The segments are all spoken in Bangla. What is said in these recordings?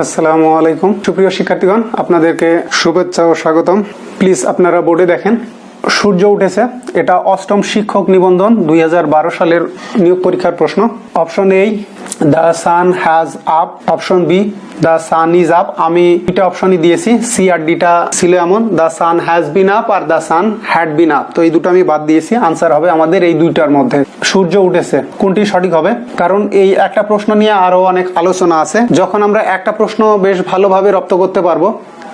আসসালামু আলাইকুম সুপ্রিয় শিক্ষার্থীগণ, আপনাদেরকে শুভেচ্ছা ও স্বাগতম। প্লিজ আপনারা বোর্ডে দেখেন, সূর্য উঠেছে। এটা অষ্টম শিক্ষক নিবন্ধন 2012 সালের নিয়োগ পরীক্ষার প্রশ্ন। Option A the sun has up, option B the sun is up. আমি দুইটা অপশনই দিয়েছি, সি আর ডিটা ছিল এমন, the sun has been up are the sun had been up. তো এই দুটো আমি বাদ দিয়েছি। আনসার হবে আমাদের এই দুইটার মধ্যে সূর্য উঠেছে। কোনটি সঠিক হবে? কারণ এই একটা প্রশ্ন নিয়ে আরো অনেক আলোচনা আছে। যখন আমরা একটা প্রশ্ন বেশ ভালোভাবে রপ্ত করতে পারবো,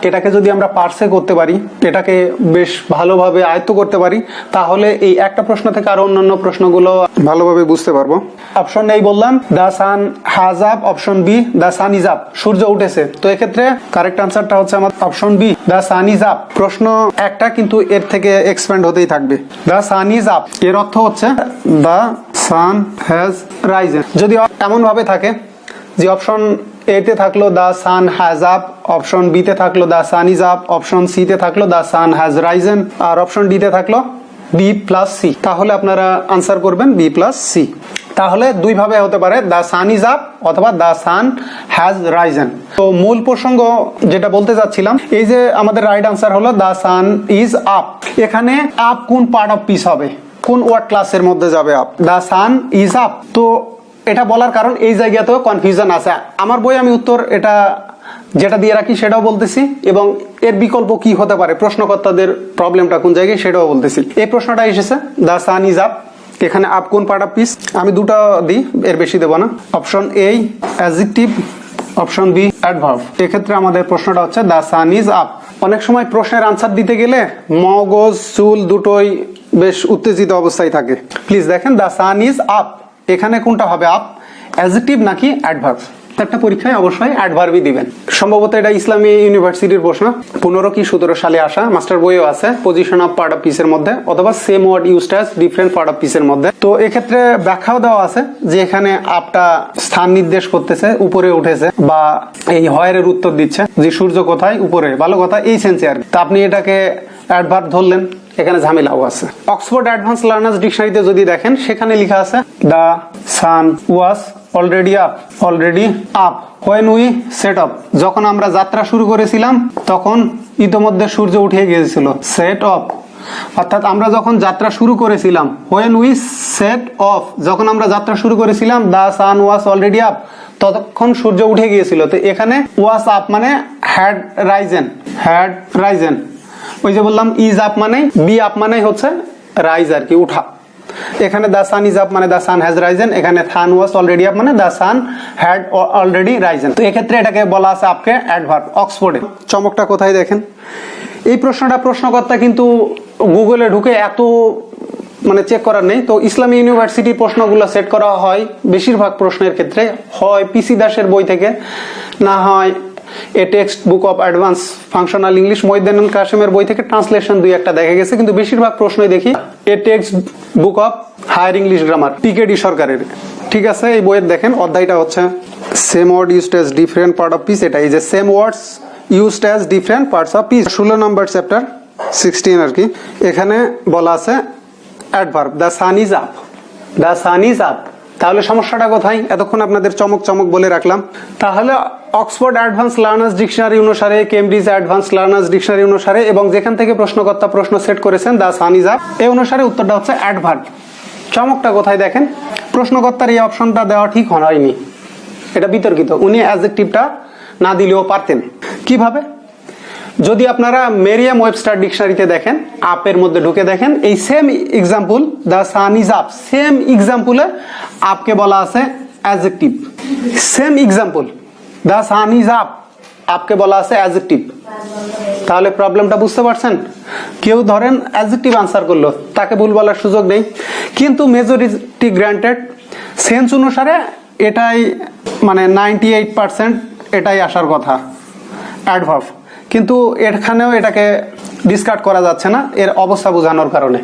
এটাকে যদি আমরা পার্সে করতে পারি, এটাকে বেশ ভালোভাবে আয়ত্ত করতে পারি, তাহলে এই একটা প্রশ্ন থেকে আরো অন্যান্য প্রশ্নগুলো ভালোভাবে বুঝতে পারবো। অপশন এই বললাম the sun has up, option B the sun is up, সূর্য উঠেছে। তো এক্ষেত্রে কারেক্ট আনসারটা হচ্ছে আমার option B the sun is up. প্রশ্ন একটা, কিন্তু এর থেকে এক্সপ্যান্ড হতেই থাকবে। দ্য সান ইজ আপ এর অর্থ হচ্ছে দ্য সান হ্যাজ রাইজেন। যদি এমন ভাবে থাকে যে অপশন এতে থাকলো the sun has up, option B তে থাকলো the sun is up, option C তে থাকলো দ্য সান হ্যাজ রাইজেন, আর অপশন ডি তে থাকলো বি প্লাস সি, তাহলে আপনারা আনসার করবেন বি প্লাস সি। তাহলে দুই ভাবে হতে পারে, দ্য সান ইজ আপ অথবা দ্য সান হ্যাজ রাইজেন। তো মূল প্রসঙ্গ যেটা বলতে চাচ্ছিলাম, এই যে আমাদের রাইট আনসার হলো দ্য সান ইজ আপ। এখানে আপ কোন পার্ট অফ পিস হবে, কোন ওয়ার্ড ক্লাসের মধ্যে যাবে up? The sun is up. তো এটা বলার কারণ এই জায়গাতেও কনফিউশন আছে। আমার বই আমি উত্তর এটা যেটা দিয়ে রাখি সেটাও বলতেছি, এবং এর বিকল্প কি হতে পারে, প্রশ্নকর্তাদের প্রবলেমটা কোন জায়গায় সেটাও বলতেছি। এই প্রশ্নটা এসেছে দ্য সান ইজ আপ, এখানে আপ কোন পার্ট অফ পিস? আমি দুটো দিই, এর বেশি দেবো না। Option A adjective, option B adverb. এক্ষেত্রে আমাদের প্রশ্নটা হচ্ছে দ্য সান ইজ আপ। অনেক সময় প্রশ্নের আনসার দিতে গেলে মগজ চুল দুটোই বেশ উত্তেজিত অবস্থায় থাকে। প্লিজ দেখেন, দ্য সান ইজ আপ, এখানে কোনটা হবে আপ, অ্যাডজেক্টিভ নাকি অ্যাডভার্ব? একটা পরীক্ষায় অবশ্যই অ্যাডভার্বই দিবেন। সম্ভবত এটা ইসলামী ইউনিভার্সিটির প্রশ্ন, 15 কি 17 সালে আসা, মাস্টার বইও আছে, পজিশন অফ পার্ট অফ পিসের মধ্যে, অথবা same word used as different part of পিসের মধ্যে। তো এক্ষেত্রে ব্যাখ্যাও দেওয়া আছে যে এখানে আপটা স্থান নির্দেশ করতেছে, উপরে উঠেছে, বা এই হয়ের উত্তর দিচ্ছে যে সূর্য কোথায়, উপরে, ভালো কথা, এই সেন্সে আর কি। তা আপনি এটাকে অ্যাডভার্ব ধরলেন, এখানে ঝামেলাও আছে। অক্সফোর্ড অ্যাডভান্স লার্নার্স ডিকশনারিতে যদি দেখেন, সেখানে লেখা আছে the sun was already up, already up when we set of. যখন আমরা যাত্রা শুরু করেছিলাম তখন ইতোমধ্যে সূর্য উঠে গিয়েছিল। সেট অফ অর্থাৎ আমরা যখন যাত্রা শুরু করেছিলাম, হোয়েন উই সেট অফ, যখন আমরা যাত্রা শুরু করেছিলাম, the sun was already up, ততক্ষণ সূর্য উঠে গিয়েছিল। তো এখানে ওয়াজ আপ মানে হ্যাড রাইজেন, হ্যাড রাইজেন। ওই যে বললাম ইজ আপ মানে, বি আপ মানে হচ্ছে রাইজ আর কি, উঠা। এখানে দ্য সান ইজ আপ মানে দ্য সান হ্যাজ রাইজেন, এখানে সান ওয়াজ অলরেডি আপ মানে the sun had already Ryzen. তো এক্ষেত্রে এটাকে বলা আছে আপকে অ্যাডভার্ব। অক্সফোর্ডে চমকটা কোথায় দেখেন, এই প্রশ্নটা প্রশ্নকর্তা কিন্তু গুগলে ঢুকে এত মানে চেক করার নেই। তো ইসলামী ইউনিভার্সিটির প্রশ্নগুলো সেট করা হয় বেশিরভাগ প্রশ্নের ক্ষেত্রে হয় পিসি দাসের বই থেকে, না হয় a text book of advance functional English Mohiuddin কাসেমের বই থেকে ট্রান্সলেশন দুই একটা দেখা গেছে, কিন্তু বেশিরভাগ প্রশ্নই দেখি a text book of higher English grammar, PKD সরকারের। ঠিক আছে, এই বইয়ের দেখেন অধ্যায়টা হচ্ছে same word used as different part of speech. এটা এই যে same words used as different parts of speech, 16 number chapter 16 আর কি। এখানে বলা আছে adverb the sun is up, the sun is up. তাহলে সমস্যাটা কোথায়? এতক্ষণ আপনাদের চমক চমক বলে রাখলাম। তাহলে অক্সফোর্ড অ্যাডভান্স লার্নার্স ডিকশনারি অনুসারে, কেমব্রিজ অ্যাডভান্স লার্নার্স ডিকশনারি অনুসারে, এবং যেখান থেকে প্রশ্নকর্তা প্রশ্ন সেট করেছেন দ্য সান ইজ আপ, এই অনুসারে উত্তরটা হচ্ছে অ্যাডভার্ব। চমকটা কোথায় দেখেন, প্রশ্নকর্তার এই অপশনটা দেওয়া ঠিক হয়নি, এটা বিতর্কিত। উনি অ্যাডজেক্টিভটা না দিলেও পারতেন। কিভাবে? যদি আপনারা মেরিয়াম ওয়েবস্টার ডিকশনারিতে দেখেন, আপের মধ্যে ঢুকে দেখেন, এই same example the sun is up, same এক্সাম্পলে আপকে বলা আছে adjective. Same example the sun is up, আপকে বলা আছে অ্যাডজেক্টিভ। তাহলে প্রবলেমটা বুঝতে পারছেন? কেউ ধরেন অ্যাডজেক্টিভ আনসার করলো, তাকে ভুল বলার সুযোগ নেই, কিন্তু মেজরিটি গ্রান্টেড সেন্স অনুসারে এটাই মানে 98% এটাই আসার কথা অ্যাডভার্ব, কিন্তু এখানেও এটাকে ডিসকার্ড করা যাচ্ছে না এর অবস্থা বোঝানোর কারণে।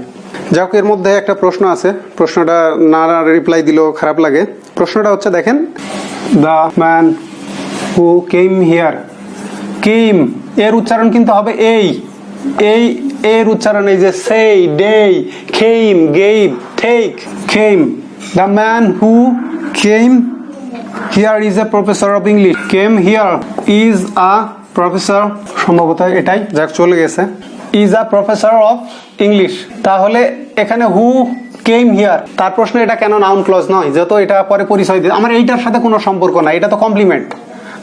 যাক, এর মধ্যে একটা প্রশ্ন আছে, প্রশ্নটা না রিপ্লাই দিলেও খারাপ লাগে। প্রশ্নটা হচ্ছে দেখেন, the man who came here, came এর উচ্চারণ কিন্তু হবে এই, এই এর উচ্চারণ এই যে সেই, day, came, gave, take, came. The man who came here is a professor of English, came here is a professor, সম্ভবত এটাই, যাক চলে গেছে, is a professor of English. তাহলে এখানে হু কেম হিয়ার, তার প্রশ্ন এটা কেন নাউন ক্লজ নয়, যেহেতু এটা পরে পরিচয় দিই, আমার এইটার সাথে কোনো সম্পর্ক না, এটা তো কমপ্লিমেন্ট,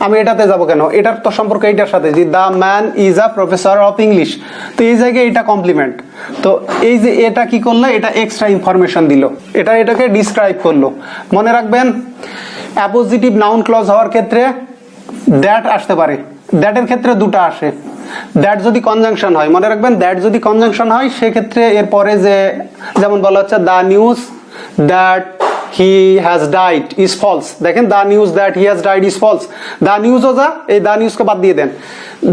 আমি এটাতে যাব কেন, এটার তো সম্পর্ক এইটার সাথে, যে the man is a professor of English, তো এই জায়গায় এটা কমপ্লিমেন্ট। তো এই যে এটা কি করলো, এটা এক্সট্রা ইনফরমেশন দিল, এটা এটাকে ডিসক্রাইব করলো। মনে রাখবেন অ্যাপোজিটিভ নাউন ক্লজ হওয়ার ক্ষেত্রে দ্যাট আসতে পারে, দ্যাটের ক্ষেত্রে দুটো আসে। দ্যাট যদি কনজাংশন হয়, মনে রাখবেন দ্যাট যদি কনজাংশন হয় সেক্ষেত্রে এরপরে যে যেমন বলা হচ্ছে the news that he has died is false, দেখেন the news that he has died is false, the নিউজও যা, এই দ্য নিউজকে বাদ দিয়ে দেন,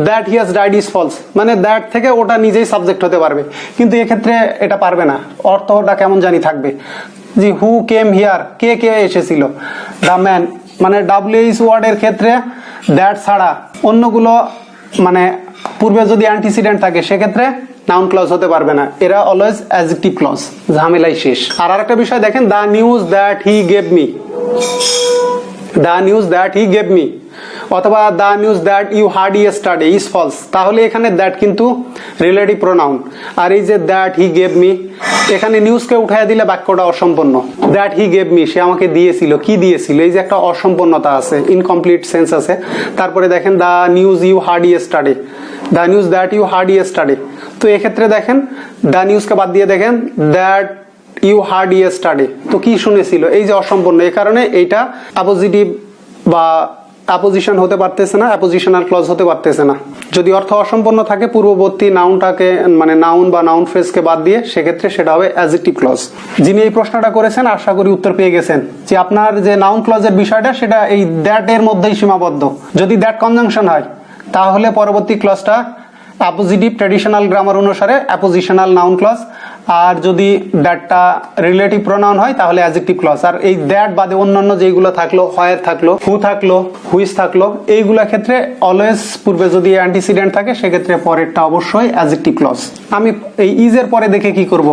that he has died is false, মানে দ্যাট থেকে ওটা নিজেই সাবজেক্ট হতে পারবে, কিন্তু এক্ষেত্রে এটা পারবে না, অর্থটা কেমন জানি থাকবে। জি হু কেম হিয়ার, কে কে এসেছিল, দ্য ম্যান, মানে ডাব্লিউএইচ ওয়ার্ডের ক্ষেত্রে দ্যাট ছাড়া অন্যগুলো মানে পূর্বে যদি অ্যান্টিসিডেন্ট থাকে সেক্ষেত্রে নাউন ক্লজ হতে পারবে না, এরা অলওয়েজ অ্যাডজেক্টিভ ক্লজ, ঝামেলাই শেষ। আর আরেকটা বিষয় দেখেন, the news that he gave me, the news that he gave me, অথবা the news that you heard yesterday is false, তাহলে এখানে দ্যাট কিন্তু রিলেটিভ প্রোনাউন, আর এই যে দ্যাট হি গেভ মি, এখানে নিউজকে উঠাইয়া দিলে বাক্যটা অসম্পূর্ণ। দ্যাট হি গেভ মি, সে আমাকে দিয়েছিল, কি দিয়েছিল, এই যে একটা অসম্পূর্ণতা আছে, ইনকমপ্লিট সেন্স আছে। তারপরে দেখেন the news you heard yesterday, the news that you heard yesterday, তো এক্ষেত্রে দেখেন দ্য নিউজকে বাদ দিয়ে দেখেন দ্যাট ইউ হার্ড ইয়েস্টারডে, তো কি শুনেছিল, এই যে অসম্পূর্ণ, এই কারণে এইটা অপোজিটিভ বা অ্যাপোজিশন হতে পারতেছে না, অ্যাপোজিশনাল ক্লজ হতে পারতেছে না। যদি অর্থ অসম্পূর্ণ থাকে পূর্ববর্তী নাউনটাকে মানে নাউন বা নাউন ফ্রেজকে বাদ দিয়ে, সেক্ষেত্রে সেটা হবে অ্যাডজেক্টিভ ক্লজ। যিনি এই প্রশ্নটা করেছেন আশা করি উত্তর পেয়ে গেছেন, যে আপনার যে নাউন ক্লজের বিষয়টা সেটা এই দ্যাট এর মধ্যেই সীমাবদ্ধ। যদি দ্যাট কনজাংশন হয় তাহলে পরবর্তী ক্লজটা অ্যাপোজিটিভ ট্র্যাডিশনাল গ্রামার অনুসারে অ্যাপোজিশনাল নাউন ক্লজ, আর যদি দ্যাটটা রিলেটিভ প্রোনাউন হয় তাহলে অ্যাডজেক্টিভ ক্লজ। আর এই দ্যাট বাদে অন্যান্য যেগুলো থাকলো, হোয়ার থাকলো, হু থাকলো, হুইচ থাকলো, এইগুলা ক্ষেত্রে অলওয়েজ পূর্বে যদি অ্যান্টিসিডেন্ট থাকে সেক্ষেত্রে পরেরটা অবশ্যই অ্যাডজেক্টিভ ক্লজ। আমি এই ইজের পরে দেখে কি করব,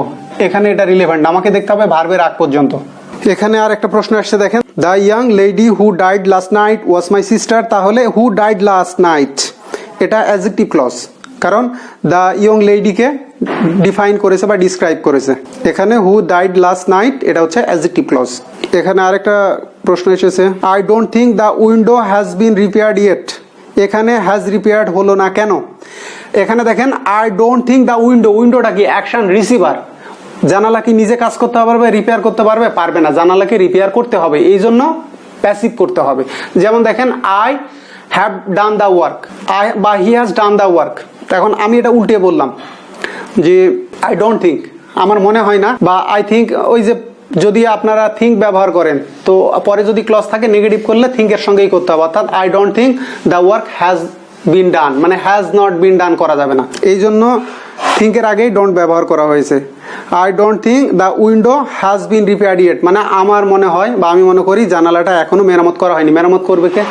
এখানে এটা রিলেভেন্ট, আমাকে দেখতে হবে ভার্বের আগ পর্যন্ত। এখানে আর একটা প্রশ্ন আসছে দেখেন, the young lady who died last night was my sister, তাহলে হু ডাইড লাস্ট নাইট এটা অ্যাডজেক্টিভ ক্লজ, কারণ দ্য ইয়ং লেডিকে ডিফাইন করেছে বা ডিসক্রাইব করেছে। এখানে হু ডাইড লাস্ট নাইট এটা হচ্ছে অ্যাডজেক্টিভ ক্লজ। এখানে আরেকটা প্রশ্ন এসেছে, I don't think the window has been repaired yet, এখানে হ্যাজ রিপেয়ার্ড হলো না কেন? এখানে দেখেন I don't think the window, উইন্ডোটা কি অ্যাকশন রিসিভার, জানালা কি নিজে কাজ করতে পারবে, রিপেয়ার করতে পারবে? পারবে না, জানালাকে রিপেয়ার করতে হবে, এই জন্য প্যাসিভ করতে হবে। যেমন দেখেন I have done the work, I বা he has done the work, এখন আমি এটা উল্টে বললাম যে আই ডোন্ট থিঙ্ক, আমার মনে হয় না, বা আই থিঙ্ক, ওই যে যদি আপনারা থিঙ্ক ব্যবহার করেন তো পরে যদি ক্লজ থাকে নেগেটিভ করলে থিঙ্কের সঙ্গেই করতে হবে, অর্থাৎ I don't think the work has been done, মানে হ্যাজ নট বিন ডান করা যাবে না, এই জন্য থিঙ্কের আগেই ডোন্ট ব্যবহার করা হয়েছে। I don't think the window has been repaired yet, মানে আমার মনে হয় বা আমি মনে করি জানালাটা এখনো মেরামত করা হয়নি। মেরামত করবে কে?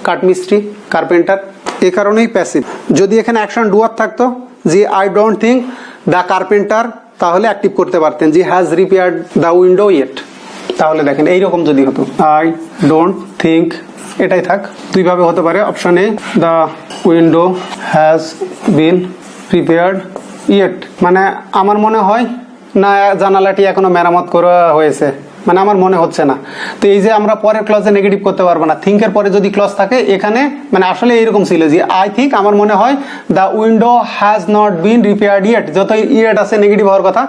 কাঠমিস্ত্রি, কার্পেন্টার, এই কারণেই প্যাসিভ। যদি এখানে অ্যাকশন ডুয়ার থাকতো যে I don't think the carpenter, তাহলে অ্যাক্টিভ করতে পারতেন যে has repaired the window yet, তাহলে দেখেন এইরকম যদি হতো আই ডোন্ট থিঙ্ক, এটাই থাক। দুইভাবে হতে পারে, option A the window has been repaired yet, মানে আমার মনে হয় না জানালাটি এখনো মেরামত করা হয়েছে, মানে আমার মনে হচ্ছে না। তো এই যে আমরা পরের ক্লজে নেগেটিভ করতে পারবো না, থিঙ্কের পরে যদি ক্লজ থাকে এখানে মানে আসলে এইরকম ছিল যে আই থিঙ্ক, আমার মনে হয় the window has not been repaired yet, যত ইয়েট আছে নেগেটিভ হওয়ার কথা,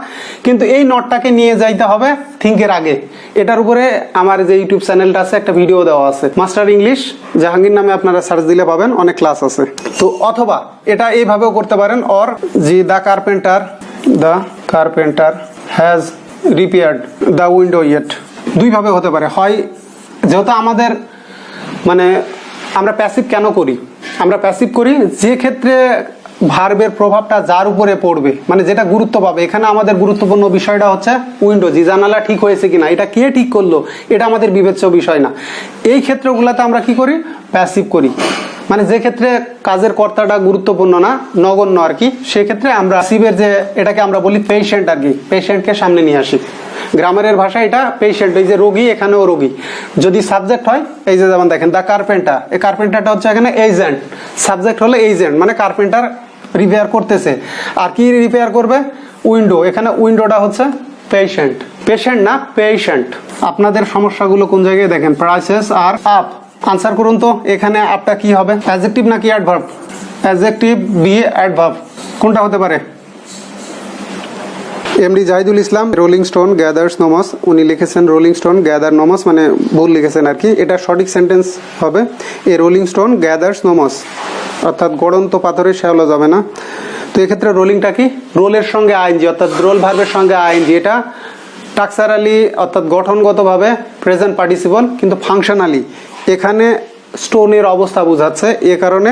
কিন্তু এই নটটাকে নিয়ে যাইতে হবে থিঙ্কের আগে। এটার উপরে আমার যে ইউটিউব চ্যানেলটা আছে একটা ভিডিও দেওয়া আছে, মাস্টার ইংলিশ জাহাঙ্গীর নামে, আপনারা সার্চ দিলে পাবেন, অনেক ক্লাস আছে। তো অথবা এটা এইভাবেও করতে পারেন, or G the carpenter has repaired the window yet, দুইভাবে হতে পারে। হয় যেহেতু আমাদের মানে আমরা প্যাসিভ কেন করি, আমরা প্যাসিভ করি যে ক্ষেত্রে ভার্বের প্রভাবটা যার উপরে পড়বে, মানে যেটা গুরুত্ব পাবে। এখানে আমাদের গুরুত্বপূর্ণ বিষয়টা হচ্ছে উইন্ডো, যে জানালা ঠিক হয়েছে কিনা, এটা কে ঠিক করলো, এটা আমাদের বিবেচ্য বিষয় না। এই ক্ষেত্রগুলোতে আমরা কি করি? প্যাসিভ করি, মানে যে ক্ষেত্রে কাজের কর্তাটা গুরুত্বপূর্ণ না, নগণ্য আর কি, সেক্ষেত্রে আমরা প্যাসিভের যে এটাকে আমরা বলি পেশেন্ট আর কি, পেশেন্টকে সামনে নিয়ে আসি। গ্রামারের ভাষা এটা পেশেন্ট, এই যে রোগী, এখানেও রোগী। যদি সাবজেক্ট হয়, এই যে যেমন দেখেন দ্য কার্পেন্টার, এই কার্পেন্টারটা হচ্ছে এখানে এজেন্ট, সাবজেক্ট হলো এজেন্ট, মানে কার্পেন্টার রিপেয়ার করতেছে। আর কি রিপেয়ার করবে? উইন্ডো, এখানে উইন্ডোটা হচ্ছে পেশেন্ট, পেশেন্ট না পেশেন্ট। আপনাদের সমস্যাগুলো কোন জায়গায় দেখেন, প্রাইসেস আর আপ। আনসার করুন তো, এখানে আপটা কি হবে, অ্যাডজেক্টিভ নাকি অ্যাডভার্ব? অ্যাডজেক্টিভ বি অ্যাডভার্ব, কোনটা হতে পারে? এমডি জাহিদুল ইসলাম রোলিং স্টোন গ্যাদার্স নোমস, উনি লিখেছেন রোলিং স্টোন গ্যাদার নোমস, মানে ভুল লিখেছেন আর কি। এটা সঠিক সেন্টেন্স হবে, এ রোলিং স্টোন গ্যাদার্স নোমস, অর্থাৎ গড়ন্ত পাথরের শ্যাওলা যাবে না। তো এক্ষেত্রে রোলিংটা কি? রোলের সঙ্গে আইএনজি, অর্থাৎ রোল ভার্বের সঙ্গে আইএনজি। এটা টাক্সারালি অর্থাৎ গঠনগতভাবে প্রেজেন্ট পার্টিসিপল, কিন্তু ফাংশনালি এখানে স্টোনের অবস্থা বোঝাচ্ছে, এ কারণে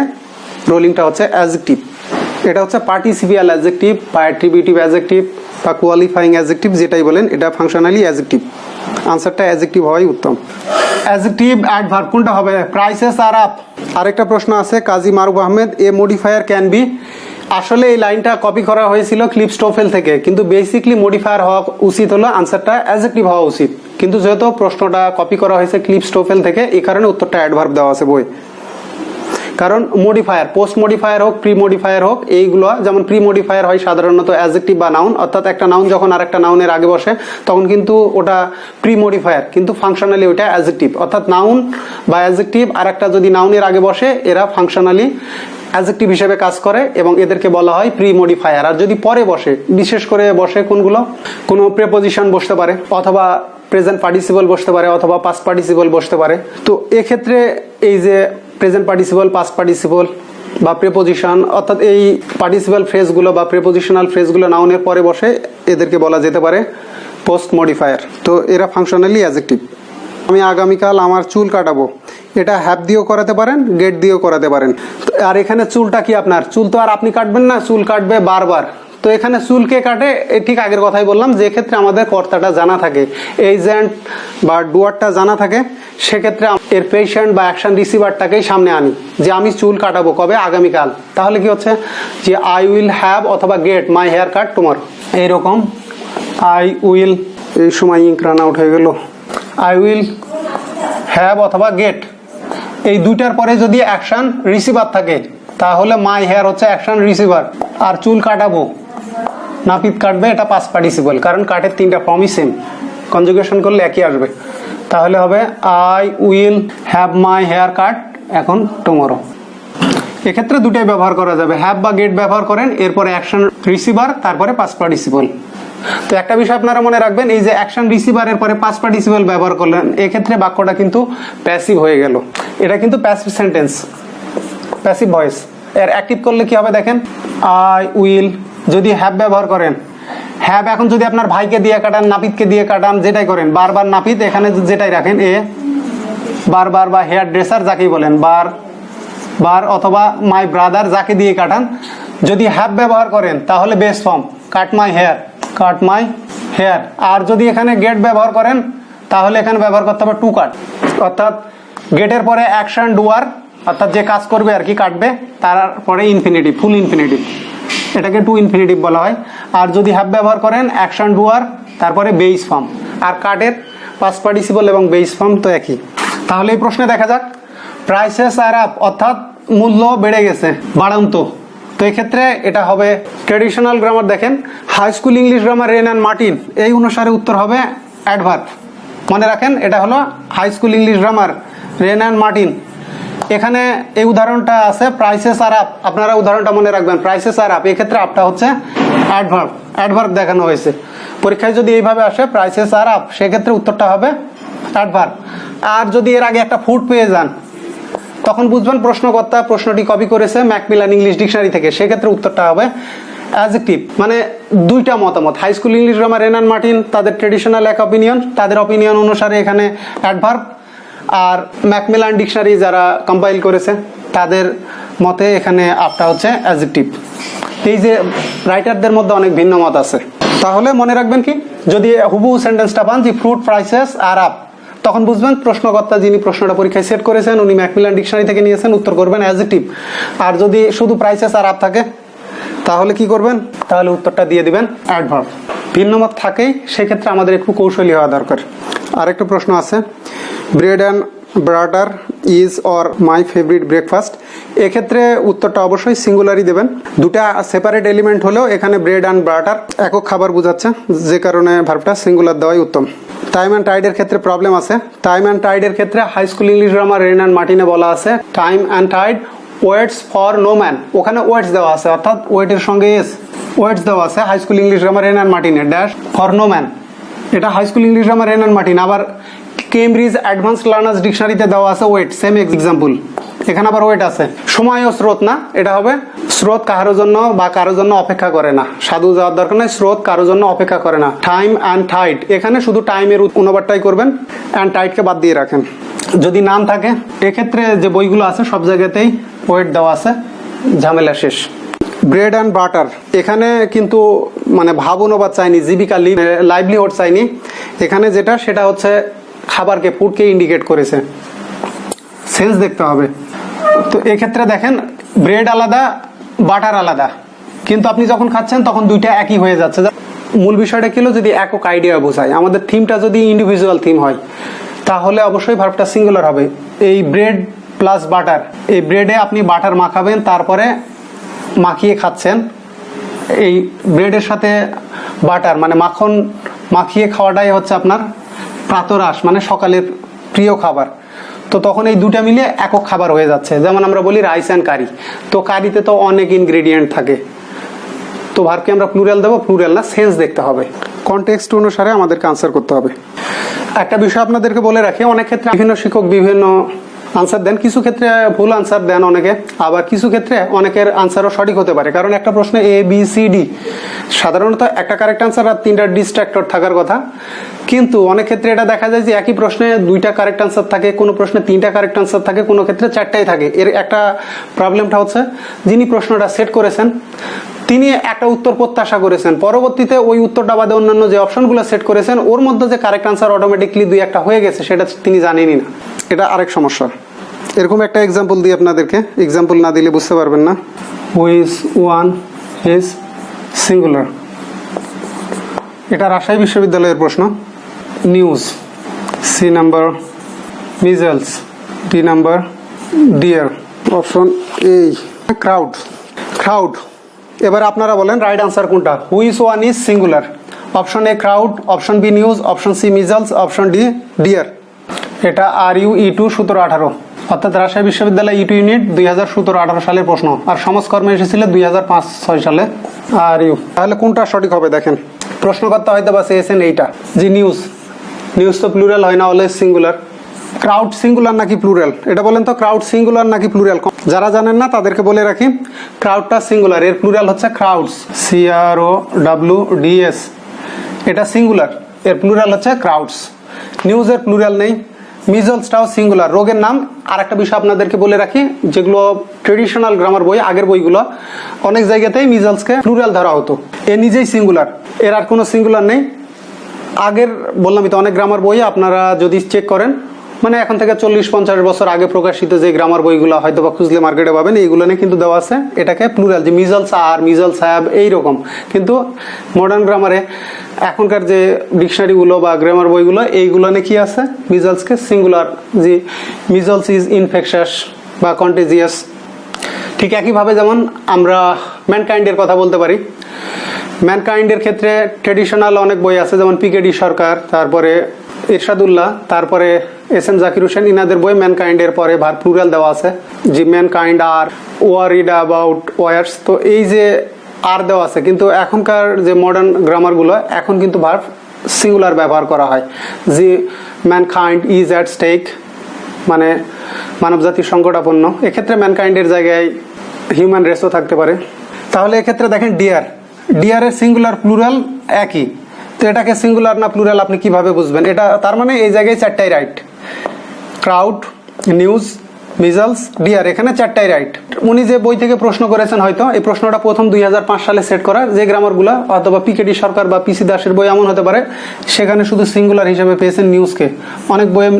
রোলিংটা হচ্ছে অ্যাডজেক্টিভ। এটা হচ্ছে পার্টিসিপিয়াল অ্যাডজেক্টিভ বা অ্যাট্রিবিউটিভ অ্যাডজেক্টিভ বা কোয়ালিফাইং অ্যাডজেক্টিভ, যেটাই বলেন, এটা ফাংশনালি অ্যাডজেক্টিভ। আনসারটা অ্যাডজেক্টিভ হওয়াই উত্তম। অ্যাডজেক্টিভ অ্যাডভার্ব কোনটা হবে? প্রাইসেস আর আপ। আরেকটা প্রশ্ন আছে, কাজী মারুফ আহমেদ, এ মডিফায়ার ক্যান বি। আসলে এই লাইনটা কপি করা হয়েছিল ক্লিপস্টোফেল থেকে, কিন্তু বেসিকলি মডিফায়ার হওয়া উচিত হলো, আনসারটা অ্যাডজেক্টিভ হওয়া উচিত। কিন্তু যেহেতু প্রশ্নটা কপি করা হয়েছে ক্লিপস্টোফেল থেকে, এই কারণে উত্তরটা অ্যাডভার্ব দেওয়া আছে বই। কারণ মডিফায়ার, পোস্ট মডিফায়ার হোক, প্রি মডিফায়ার হোক, এইগুলো যেমন প্রি মডিফায়ার হয় সাধারণত অ্যাডজেক্টিভ বা নাউন, অর্থাৎ একটা নাউন যখন আরেকটা নাউনের আগে বসে তখন কিন্তু ওটা প্রি মডিফায়ার, কিন্তু ফাংশনালি ওটা অ্যাডজেক্টিভ। অর্থাৎ নাউন বা অ্যাডজেক্টিভ আর একটা যদি নাউনের আগে বসে, এরা ফাংশনালি অ্যাডজেক্টিভ হিসেবে কাজ করে এবং এদেরকে বলা হয় প্রি মডিফায়ার। আর যদি পরে বসে, বিশেষ করে বসে কোনগুলো, কোনো প্রেপোজিশন বসতে পারে, অথবা প্রেজেন্ট পার্টিসিপল বসতে পারে, অথবা পাস্ট পার্টিসিপল বসতে পারে। তো এক্ষেত্রে এই যে প্রেজেন্ট পার্টিসিপল, পাস্ট পার্টিসিপল বা প্রেপোজিশন, অর্থাৎ এই পার্টিসিপল ফ্রেজগুলো বা প্রেপোজিশনাল ফ্রেজগুলো নাউনের পরে বসে, এদেরকে বলা যেতে পারে পোস্ট মডিফায়ার। তো এরা ফাংশনালি অ্যাডজেক্টিভ। আমি আগামীকাল আমার চুল কাটাবো, এটা হ্যাভ দিয়েও করাতে পারেন, গেট দিয়েও করাতে পারেন। আর এখানে চুলটা কি আপনার? চুল তো আর আপনি কাটবেন না, চুল কাটবে বারবার। তো এখানে চুলকে কাটে, ঠিক আগের কথাই বললাম, যে ক্ষেত্রে আমাদের কর্তাটা জানা থাকে, এজেন্ট বা ডুয়ারটা জানা থাকে, সেক্ষেত্রে এর পেশেন্ট বা অ্যাকশন রিসিভারটাকেই সামনে আনি, যে আমি চুল কাটাবো কবে? আগামীকাল। তাহলে কি হচ্ছে যে আই উইল হ্যাভ অথবা get my hair cut tomorrow, এইরকম। আই উইল, এই সময় ইঙ্ক রান আউট হয়ে গেল। আই উইল হ্যাভ অথবা গেট, এই দুইটার পরে যদি অ্যাকশন রিসিভার থাকে, তাহলে মাই হেয়ার হচ্ছে অ্যাকশন রিসিভার। আর চুল কাটাবো, নাপিত কাটবে, এটা পাস্ট পার্টিসিপল, কারণ কাটের তিনটা ফর্মই সেম, কনজুগেশন করলে একই আসবে। তাহলে হবে I will have my hair cut এখন টুমরো। এক্ষেত্রে দুটাই ব্যবহার করা যাবে, হ্যাভ বা গেট ব্যবহার করেন, এরপরে অ্যাকশন রিসিভার, তারপরে পাস্ট পার্টিসিপল। তো একটা বিষয় আপনারা মনে রাখবেন, এই যে অ্যাকশন রিসিভারের পরে পাস্ট পার্টিসিপল ব্যবহার করলেন, এক্ষেত্রে বাক্যটা কিন্তু প্যাসিভ হয়ে গেল। এটা কিন্তু প্যাসিভ সেন্টেন্স, প্যাসিভ ভয়েস। এর অ্যাক্টিভ করলে কি হবে দেখেন, আই উইল। যদি হ্যাভ ব্যবহার করেন, হ্যাভ এখন যদি আপনার ভাইকে দিয়ে কাটান, নাপিতকে দিয়ে কাটান, যেটাই করেন, বারবার নাপিত, এখানে যেটাই রাখেন এ, বারবার, বা হেয়ার ড্রেসার যাকেই বলেন, বার, অথবা মাই ব্রাদার যাকে দিয়ে কাটান, যদি হ্যাভ ব্যবহার করেন তাহলে base form cut my hair, cut my hair. আর যদি এখানে গেট ব্যবহার করেন, তাহলে এখানে ব্যবহার করতে হবে টু কাট, অর্থাৎ গেটের পরে অ্যাকশন ডুয়ার, অর্থাৎ যে কাজ করবে আর কি, কাটবে, তারপরে ইনফিনিটিভ, ফুল ইনফিনিটিভ, এটাকে টু ইনফিনিটিভ বলা হয়। আর যদি হ্যাভ ব্যবহার করেন, অ্যাকশন ডুয়ার, তারপরে বেস ফর্ম। আর কাটের পাস্ট পার্টিসিপল এবং বেস ফর্ম তো একই। তাহলে এই প্রশ্নে দেখা যাক, প্রাইসেস আর আপ, অর্থাৎ মূল্য বেড়ে গেছে, বাড়ন্ত। তো এক্ষেত্রে এটা হবে ট্রেডিশনাল গ্রামার। দেখেন high school English grammar Wren and Martin, এই অনুসারে উত্তর হবে অ্যাডভার্ব। মনে রাখেন, এটা হলো high school English grammar Wren and Martin. এখানে এই উদাহরণটা আছে প্রাইসেস আর আপ, আপনারা উদাহরণটা মনে রাখবেন, প্রাইসেস আর আপ, এক্ষেত্রে আপটা হচ্ছে অ্যাডভার্ব, অ্যাডভার্ব দেখানো হয়েছে। পরীক্ষায় যদি এইভাবে আসে প্রাইসেস আর আপ, সেক্ষেত্রে উত্তরটা হবে অ্যাডভার্ব। আর যদি এর আগে একটা ফুড পেয়ে যান, তখন বুঝবেন প্রশ্নকর্তা প্রশ্নটি কপি করেছে ম্যাকমিলান ইংলিশ ডিকশনারি থেকে, সেক্ষেত্রে উত্তরটা হবে অ্যাডজেক্টিভ। মানে দুইটা মতামত, high school English grammar Wren and Martin তাদের ট্রেডিশনাল এক অপিনিয়ন, তাদের অপিনিয়ন অনুসারে এখানে অ্যাডভার্ব। আর ম্যাকমিলান ডিকশনারি যারা কম্পাইল করেছে তাদের মতে এখানে আপটা হচ্ছে অ্যাডজেক্টিভ। এই যে রাইটারদের মধ্যে অনেক ভিন্ন মত আছে। তাহলে মনে রাখবেন কি, যদি হুবহু সেন্টেন্সটা পান যে ফ্রুট প্রাইসেস আর আপ, তখন বুঝবেন প্রশ্নকর্তা যিনি প্রশ্নটা পরীক্ষায় সেট করেছেন উনি ম্যাকমিলান ডিকশনারি থেকে নিয়েছেন, উত্তর করবেন অ্যাডজেক্টিভ। আর যদি শুধু প্রাইসেস আর আপ থাকে, তাহলে কি করবেন, তাহলে উত্তরটা দিয়ে দিবেন অ্যাডভার্ব। ভিন্নমত থাকেই, সেক্ষেত্রে আমাদের একটু কৌশলী হওয়া দরকার। আরেকটা প্রশ্ন আছে, bread and butter is or my favourite breakfast. এক্ষেত্রে উত্তরটা অবশ্যই সিঙ্গুলারই দেবেন। দুটা সেপারেট এলিমেন্ট হলেও এখানে ব্রেড অ্যান্ড বাটার একক খাবার বোঝাচ্ছে, যে কারণে ভার্বটা সিঙ্গুলার দেওয়াই উত্তম। টাইম অ্যান্ড টাইডের ক্ষেত্রে প্রবলেম আছে। টাইম অ্যান্ড টাইডের ক্ষেত্রে high school English grammar Wren and মার্টিনে বলা আছে time and tide waits for no man. ওখানে ওয়েটস দেওয়া আছে, অর্থাৎ ওয়েটের সঙ্গে এস ওয়েটস দেওয়া আছে high school English grammar Wren and মার্টিনে ড্যাশ ফর নো ম্যান। এটা high school English grammar Wren and Martin. আবার কেমব্রিজ অ্যাডভান্স লার্নার্স ডিকশনারিতে দেওয়া আছে ওয়েট, সেম এক্সাম্পল। এখানে আবার ওয়েট আছে। সময় ও স্রোত না, এটা হবে স্রোত কারো জন্য বা কারো জন্য অপেক্ষা করে না। সাধু যাওয়ার দরকার নাই, স্রোত কারো জন্য অপেক্ষা করে না। টাইম অ্যান্ড টাইড, এখানে শুধু টাইমের অনুবাদটাই করবেন, অ্যান্ড টাইডকে বাদ দিয়ে রাখেন। যদি নাম থাকে, এক্ষেত্রে যে বইগুলো আছে সব জায়গাতেই ওয়েট দেওয়া আছে, ঝামেলা শেষ। ব্রেড অ্যান্ড বাটার, এখানে কিন্তু মানে ভাব অনুবাদ চাইনি, জীবিকা লাইভলিহুড চাইনি। এখানে যেটা সেটা হচ্ছে খাবারকে, ফুডকে ইন্ডিকেট করেছে, সেন্স দেখতে হবে। তো এক্ষেত্রে দেখেন ব্রেড আলাদা, বাটার আলাদা, কিন্তু আপনি যখন খাচ্ছেন তখন দুইটা একই হয়ে যাচ্ছে। মূল বিষয়টা কি হলো, যদি একক আইডিয়া বোঝায়, আমাদের থিমটা যদি ইন্ডিভিজুয়াল থিম হয় তাহলে অবশ্যই ভার্বটা সিঙ্গুলার হবে। এই ব্রেড প্লাস বাটার, এই ব্রেডে আপনি বাটার মাখাবেন, তারপরে মাখিয়ে খাচ্ছেন। এই ব্রেডের সাথে বাটার মানে মাখন মাখিয়ে খাওয়াটাই হচ্ছে আপনার প্রাতরাশ, মানে সকালের প্রিয় খাবার। তো তখন এই দুটা মিলে একক খাবার হয়ে যাচ্ছে। যেমন আমরা বলি রাইস অ্যান্ড কারি, তো কারিতে তো অনেক ইনগ্রেডিয়েন্ট থাকে, তো ভার্বকে আমরা প্লুরাল দেবো, প্লুরাল না, সেন্স দেখতে হবে। কনটেক্সট অনুসারে আমাদেরকে আনসার করতে হবে। একটা বিষয় আপনাদেরকে বলে রাখি, অনেক ক্ষেত্রে বিভিন্ন শিক্ষক বিভিন্ন আনসার দেন, কিছু ক্ষেত্রে ভুল আনসার দেন অনেকে, আবার কিছু ক্ষেত্রে অনেকের আনসারও সঠিক হতে পারে। কারণ একটা প্রশ্নে এ বি সি ডি, সাধারণত একটা কারেক্ট আনসার আর 3টা ডিস্ট্রাক্টর থাকার কথা, কিন্তু অনেক ক্ষেত্রে এটা দেখা যায় যে একই প্রশ্নে 2টা কারেক্ট আনসার থাকে, কোনো প্রশ্নে 3টা কারেক্ট আনসার থাকে, কোনো ক্ষেত্রে 4টাই থাকে। এর একটা প্রবলেমটা হচ্ছে, যিনি প্রশ্নটা সেট করেছেন তিনি একটা উত্তর প্রত্যাশা করেছেন, পরবর্তীতে ওই উত্তরটা বাদে অন্যান্য যে অপশনগুলো সেট করেছেন ওর মধ্যে যে কারেক্ট আনসার অটোমেটিকলি 2-1টা হয়ে গেছে, সেটা তিনি জানেনই না। এটা আরেক সমস্যা। এরকম একটা এক্সাম্পল দিই আপনাদেরকে, এক্সাম্পল না দিলে বুঝতে পারবেন না। হুইচ ওয়ান ইজ সিঙ্গুলার, এটা রাজশাহী বিশ্ববিদ্যালয়ের প্রশ্ন। News, C number measles, D number deer, option A crowd. Crowd, এবার আপনারা বলেন রাইট আনসার কোনটা? Which one is singular? Option A crowd, option B news, option C measles, option D deer. এটা RU E2 17-18, অর্থাৎ রাজশাহী বিশ্ববিদ্যালয় E2 ইউনিট 2017-18 সালের প্রশ্ন, আর সমাজকর্মে এসেছিল 2005-6 সালে। RU, তাহলে কোনটা সঠিক হবে দেখেন। প্রশ্নকর্তা হয়তো বা চেয়েছেন এইটা, যে নিউজ, নিউজ তো প্লুরাল হয় না, অলওয়েজ সিঙ্গুলার। ক্রাউড সিঙ্গুলার নাকি প্লুরাল, এটা বলেন তো, ক্রাউড সিঙ্গুলার নাকি প্লুরাল? যারা জানেন না তাদেরকে বলে রাখি, ক্রাউডটা সিঙ্গুলার, এর প্লুরাল হচ্ছে ক্রাউডস, CROWDS। এটা সিঙ্গুলার, এর প্লুরাল হচ্ছে ক্রাউডস। নিউজের প্লুরাল নেই। মিজলসটাও সিঙ্গুলার, রোগের নাম। আর একটা বিষয় আপনাদেরকে বলে রাখি, যেগুলো ট্রেডিশনাল গ্রামার বই, আগের বইগুলো, অনেক জায়গাতেই মিজলসকে প্লুরাল ধরা হতো। এ নিজেই সিঙ্গুলার, এর আর কোনো সিঙ্গুলার নেই। আগের বললামই তো, অনেক গ্রামার বই আপনারা যদি চেক করেন, মানে এখন থেকে 40-50 বছর আগে প্রকাশিত যে গ্রামার বইগুলো হয়তো বা খুঁজলে মার্কেটে পাবেন, এইগুলো নিয়ে কিন্তু দেওয়া আছে এটাকে প্লুরাল, যে মিজলস আর, মিজলস হ্যাভ, এইরকম। কিন্তু মডার্ন গ্রামারে এখনকার যে ডিকশনারিগুলো বা গ্রামার বইগুলো, এইগুলো নিয়ে কি আছে, মিজলসকে সিঙ্গুলার, যে মিজলস ইজ ইনফেকশাস বা কন্টেজিয়াস। ঠিক একইভাবে যেমন আমরা ম্যানকাইন্ডের কথা বলতে পারি। ম্যানকাইন্ডের ক্ষেত্রে ট্রেডিশনাল অনেক বই আছে, যেমন PKD সরকার, তারপরে ইরশাদুল্লাহ, তারপরে SM জাকির হোসেন, ইনাদের বই ম্যানকাইন্ডের পরে ভার্ব প্লুরাল দেওয়া আছে, যে ম্যানকাইন্ড আর ওয়ারিড অ্যাবাউট ওয়ার্স। তো এই যে আর দেওয়া আছে, কিন্তু এখনকার যে মডার্ন গ্রামারগুলো, এখন কিন্তু ভার্ব সিঙ্গুলার ব্যবহার করা হয়, যে ম্যানকাইন্ড ইজ অ্যাট স্টেক, মানে মানবজাতির সংকটাপন্ন। এক্ষেত্রে ম্যানকাইন্ডের জায়গায় হিউম্যান রেসও থাকতে পারে। তাহলে এক্ষেত্রে দেখেন ডিয়ার, ডিয়ারের সিঙ্গুলার প্লুরাল একই, তো এটাকে সিঙ্গুলার না প্লুরাল আপনি কিভাবে বুঝবেন? এটা তার মানে এই জায়গায় 4টাই right, crowd, news, measles, deer, এখানে 4টাই রাইট। উনি যে বই থেকে প্রশ্ন করেছেন, হয়তো এই প্রশ্নটা প্রথম 2005 সালে সেট করা, যে গ্রামারগুলো অথবা PKD সরকার বা PC দাসের বই এমন হতে পারে, সেখানে শুধু সিঙ্গুলার হিসেবে পেয়েছেন নিউজকে। অনেক বইয়ে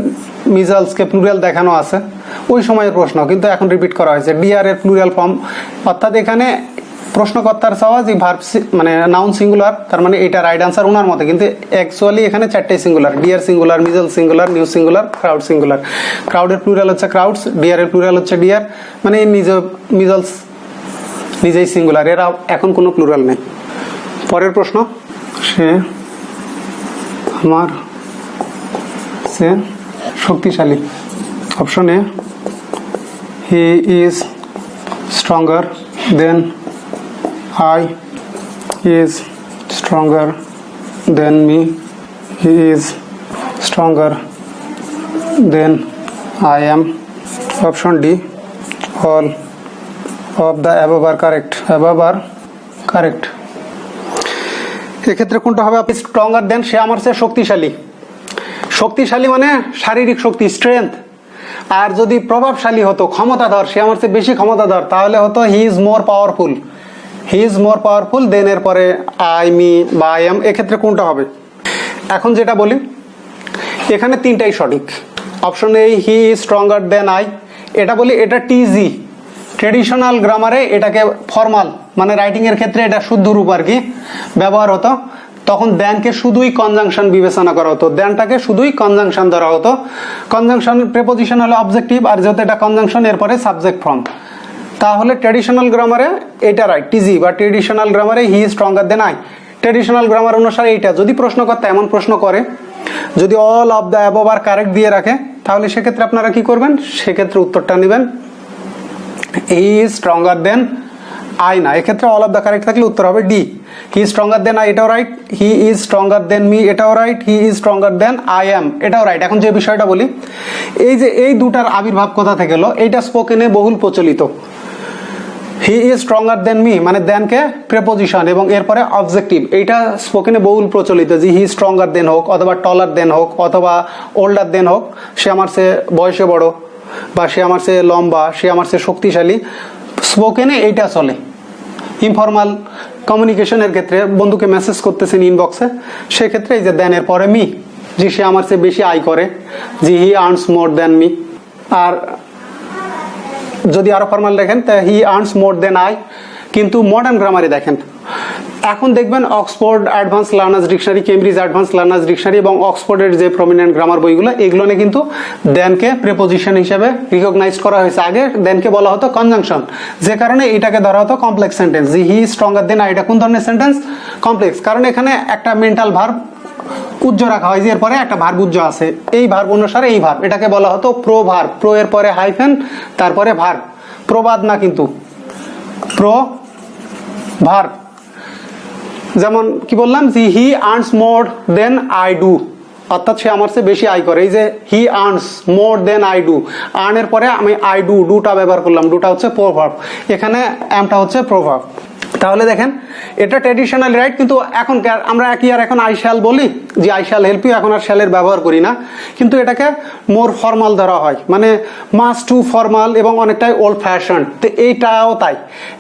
মিজলসকে প্লুরাল দেখানো আছে, ওই সময়ের প্রশ্ন, কিন্তু এখন রিপিট করা হয়েছে। ডিয়ার এর প্লুরাল ফর্ম, অর্থাৎ এখানে প্রশ্নকর্তার চাওয়া যে ভার্ব মানে নাউন সিঙ্গুলার, তার মানে এটা রাইট আনসার ওনার মতে, কিন্তু অ্যাকচুয়ালি এখানে চারটাই singular. Deer singular, measle singular, new singular, crowd singular. ক্রাউডের প্লুরাল হচ্ছে ক্রাউডস, ডিয়ারের প্লুরাল হচ্ছে ডিয়ার, মানে মিজলস নিজেই সিঙ্গুলার, এরা এখন কোনো প্লুরাল নেই। পরের প্রশ্ন, সে আমার সে শক্তিশালী। Option A, he is stronger then I, he is stronger than me, he is stronger than I am. Option D, all of the above are correct. Above are correct. এক্ষেত্রে কোনটা হবে? স্ট্রঙ্গার দেন, সে আমার চেয়ে শক্তিশালী। শক্তিশালী মানে শারীরিক শক্তি, স্ট্রেংথ। আর যদি প্রভাবশালী হতো, ক্ষমতাধর, সে আমার চেয়ে বেশি ক্ষমতাধর, তাহলে হতো he is more powerful. He is more powerful than এর পরে আই, মি বা আই এম। এক্ষেত্রে কোনটা হবে? এখন যেটা বলি, এখানে তিনটাই সঠিক। Option A, he is stronger than I, এটা বলি, এটা টিজি। ট্রেডিশনাল গ্রামারে এটাকে ফর্মাল মানে রাইটিং এর ক্ষেত্রে এটা শুদ্ধ রূপ আর কি ব্যবহার হতো। তখন দেনকে শুধুই কনজাংশন বিবেচনা করা হতো, দেনটাকে শুধুই কনজাংশন ধরা হতো। কনজাংশন প্রেপোজিশন হলো অবজেক্টিভ, আর যেহেতু এটা কনজাংশন এরপরে সাবজেক্ট ফর্ম, তাহলে ট্রেডিশনাল গ্রামারে এটা রাইট, টিজি বা ট্রেডিশনাল গ্রামারে he is stronger than I. Traditional grammar অনুসারে এইটা। যদি প্রশ্নকর্তা এমন প্রশ্ন করে, যদি all of the above are correct দিয়ে রাখে, তাহলে সেক্ষেত্রে আপনারা কি করবেন? সেক্ষেত্রে উত্তরটা নেবেন he is stronger than I না, এক্ষেত্রে অল অফ দ্য কারেক্ট থাকলে উত্তর হবে D, he is stronger than I, এটাও right. He is stronger than me, এটাও right. He is stronger than I am, এটাও রাইট। এখন যে বিষয়টা বলি, এই যে এই দুটার আবির্ভাব কোথা থেকে হলো, এইটা স্পোকেনে বহুল প্রচলিত। হি ইজ স্ট্রঙ্গার দেন মি মানে দেনকে প্রেপোজিশন এবং এরপরে অবজেক্টিভ, এইটা স্পোকেনে বহুল প্রচলিত। যে হি স্ট্রঙ্গার দেন হোক, অথবা টলার দেন হোক, অথবা ওল্ডার দেন হোক, সে আমার চেয়ে বয়সে বড়, বা সে আমার চেয়ে লম্বা, সে আমার চেয়ে শক্তিশালী, স্পোকেনে এইটা চলে। ইনফর্মাল কমিউনিকেশনের ক্ষেত্রে বন্ধুকে মেসেজ করতেছেন ইনবক্সে, সেক্ষেত্রে এই যে দেনের পরে মি, যে সে আমার চেয়ে বেশি আয় করে, যে he earns more than me. আর যদি আরো ফর্মাল দেখেন, তা he earns more than I. কিন্তু মডার্ন গ্রামারে দেখেন, এখন দেখবেন Oxford advance learners dictionary, Cambridge advance learners dictionary এবং অক্সফোর্ডের যে প্রমিনেন্ট গ্রামার বইগুলো, এগুলো কিন্তু দেনকে প্রেপোজিশন হিসেবে রিকগনাইজ করা হয়েছে। আগে দেনকে বলা হতো কনজাংশন, যে কারণে এটাকে ধরা হতো কমপ্লেক্স সেন্টেন্স। যে হি স্ট্রঙ্গার দেন আই, এটা কোন ধরনের সেন্টেন্স? কমপ্লেক্স, কারণ এখানে একটা মেন্টাল ভার্ব উজ্জ রাখা হয়, যে এরপরে একটা ভার্ব উজ্জ আছে, এই ভার্ব অনুসারে এই ভার্ব, এটাকে বলা হতো প্রো ভার্ব। প্রো এর পরে হাইফেন, তারপরে ভার্ব। প্রবাদ না কিন্তু, প্রো ভার্ব। যেমন কি বললাম, যে he earns more than I do, অর্থাৎ সে আমার চেয়ে বেশি আয় করে। এই যে he earns more than I do, আর্নের পরে আমি আই ডু, ডুটা ব্যবহার করলাম, ডুটা হচ্ছে প্রভাব, এখানে এমটা হচ্ছে প্রভাব। তাহলে দেখেন এটা ট্র্যাডিশনাল রাইট, কিন্তু এখন আমরা কি আর এখন আই শ্যাল বলি, যে আই শ্যাল হেল্প ইউ, এখন আর শ্যালের ব্যবহার করি না, কিন্তু এটাকে মোর ফর্মাল ধরা হয়, মানে মাস টু ফর্মাল এবং অনেকটাই ওল্ড ফ্যাশন। তো এইটাও তাই,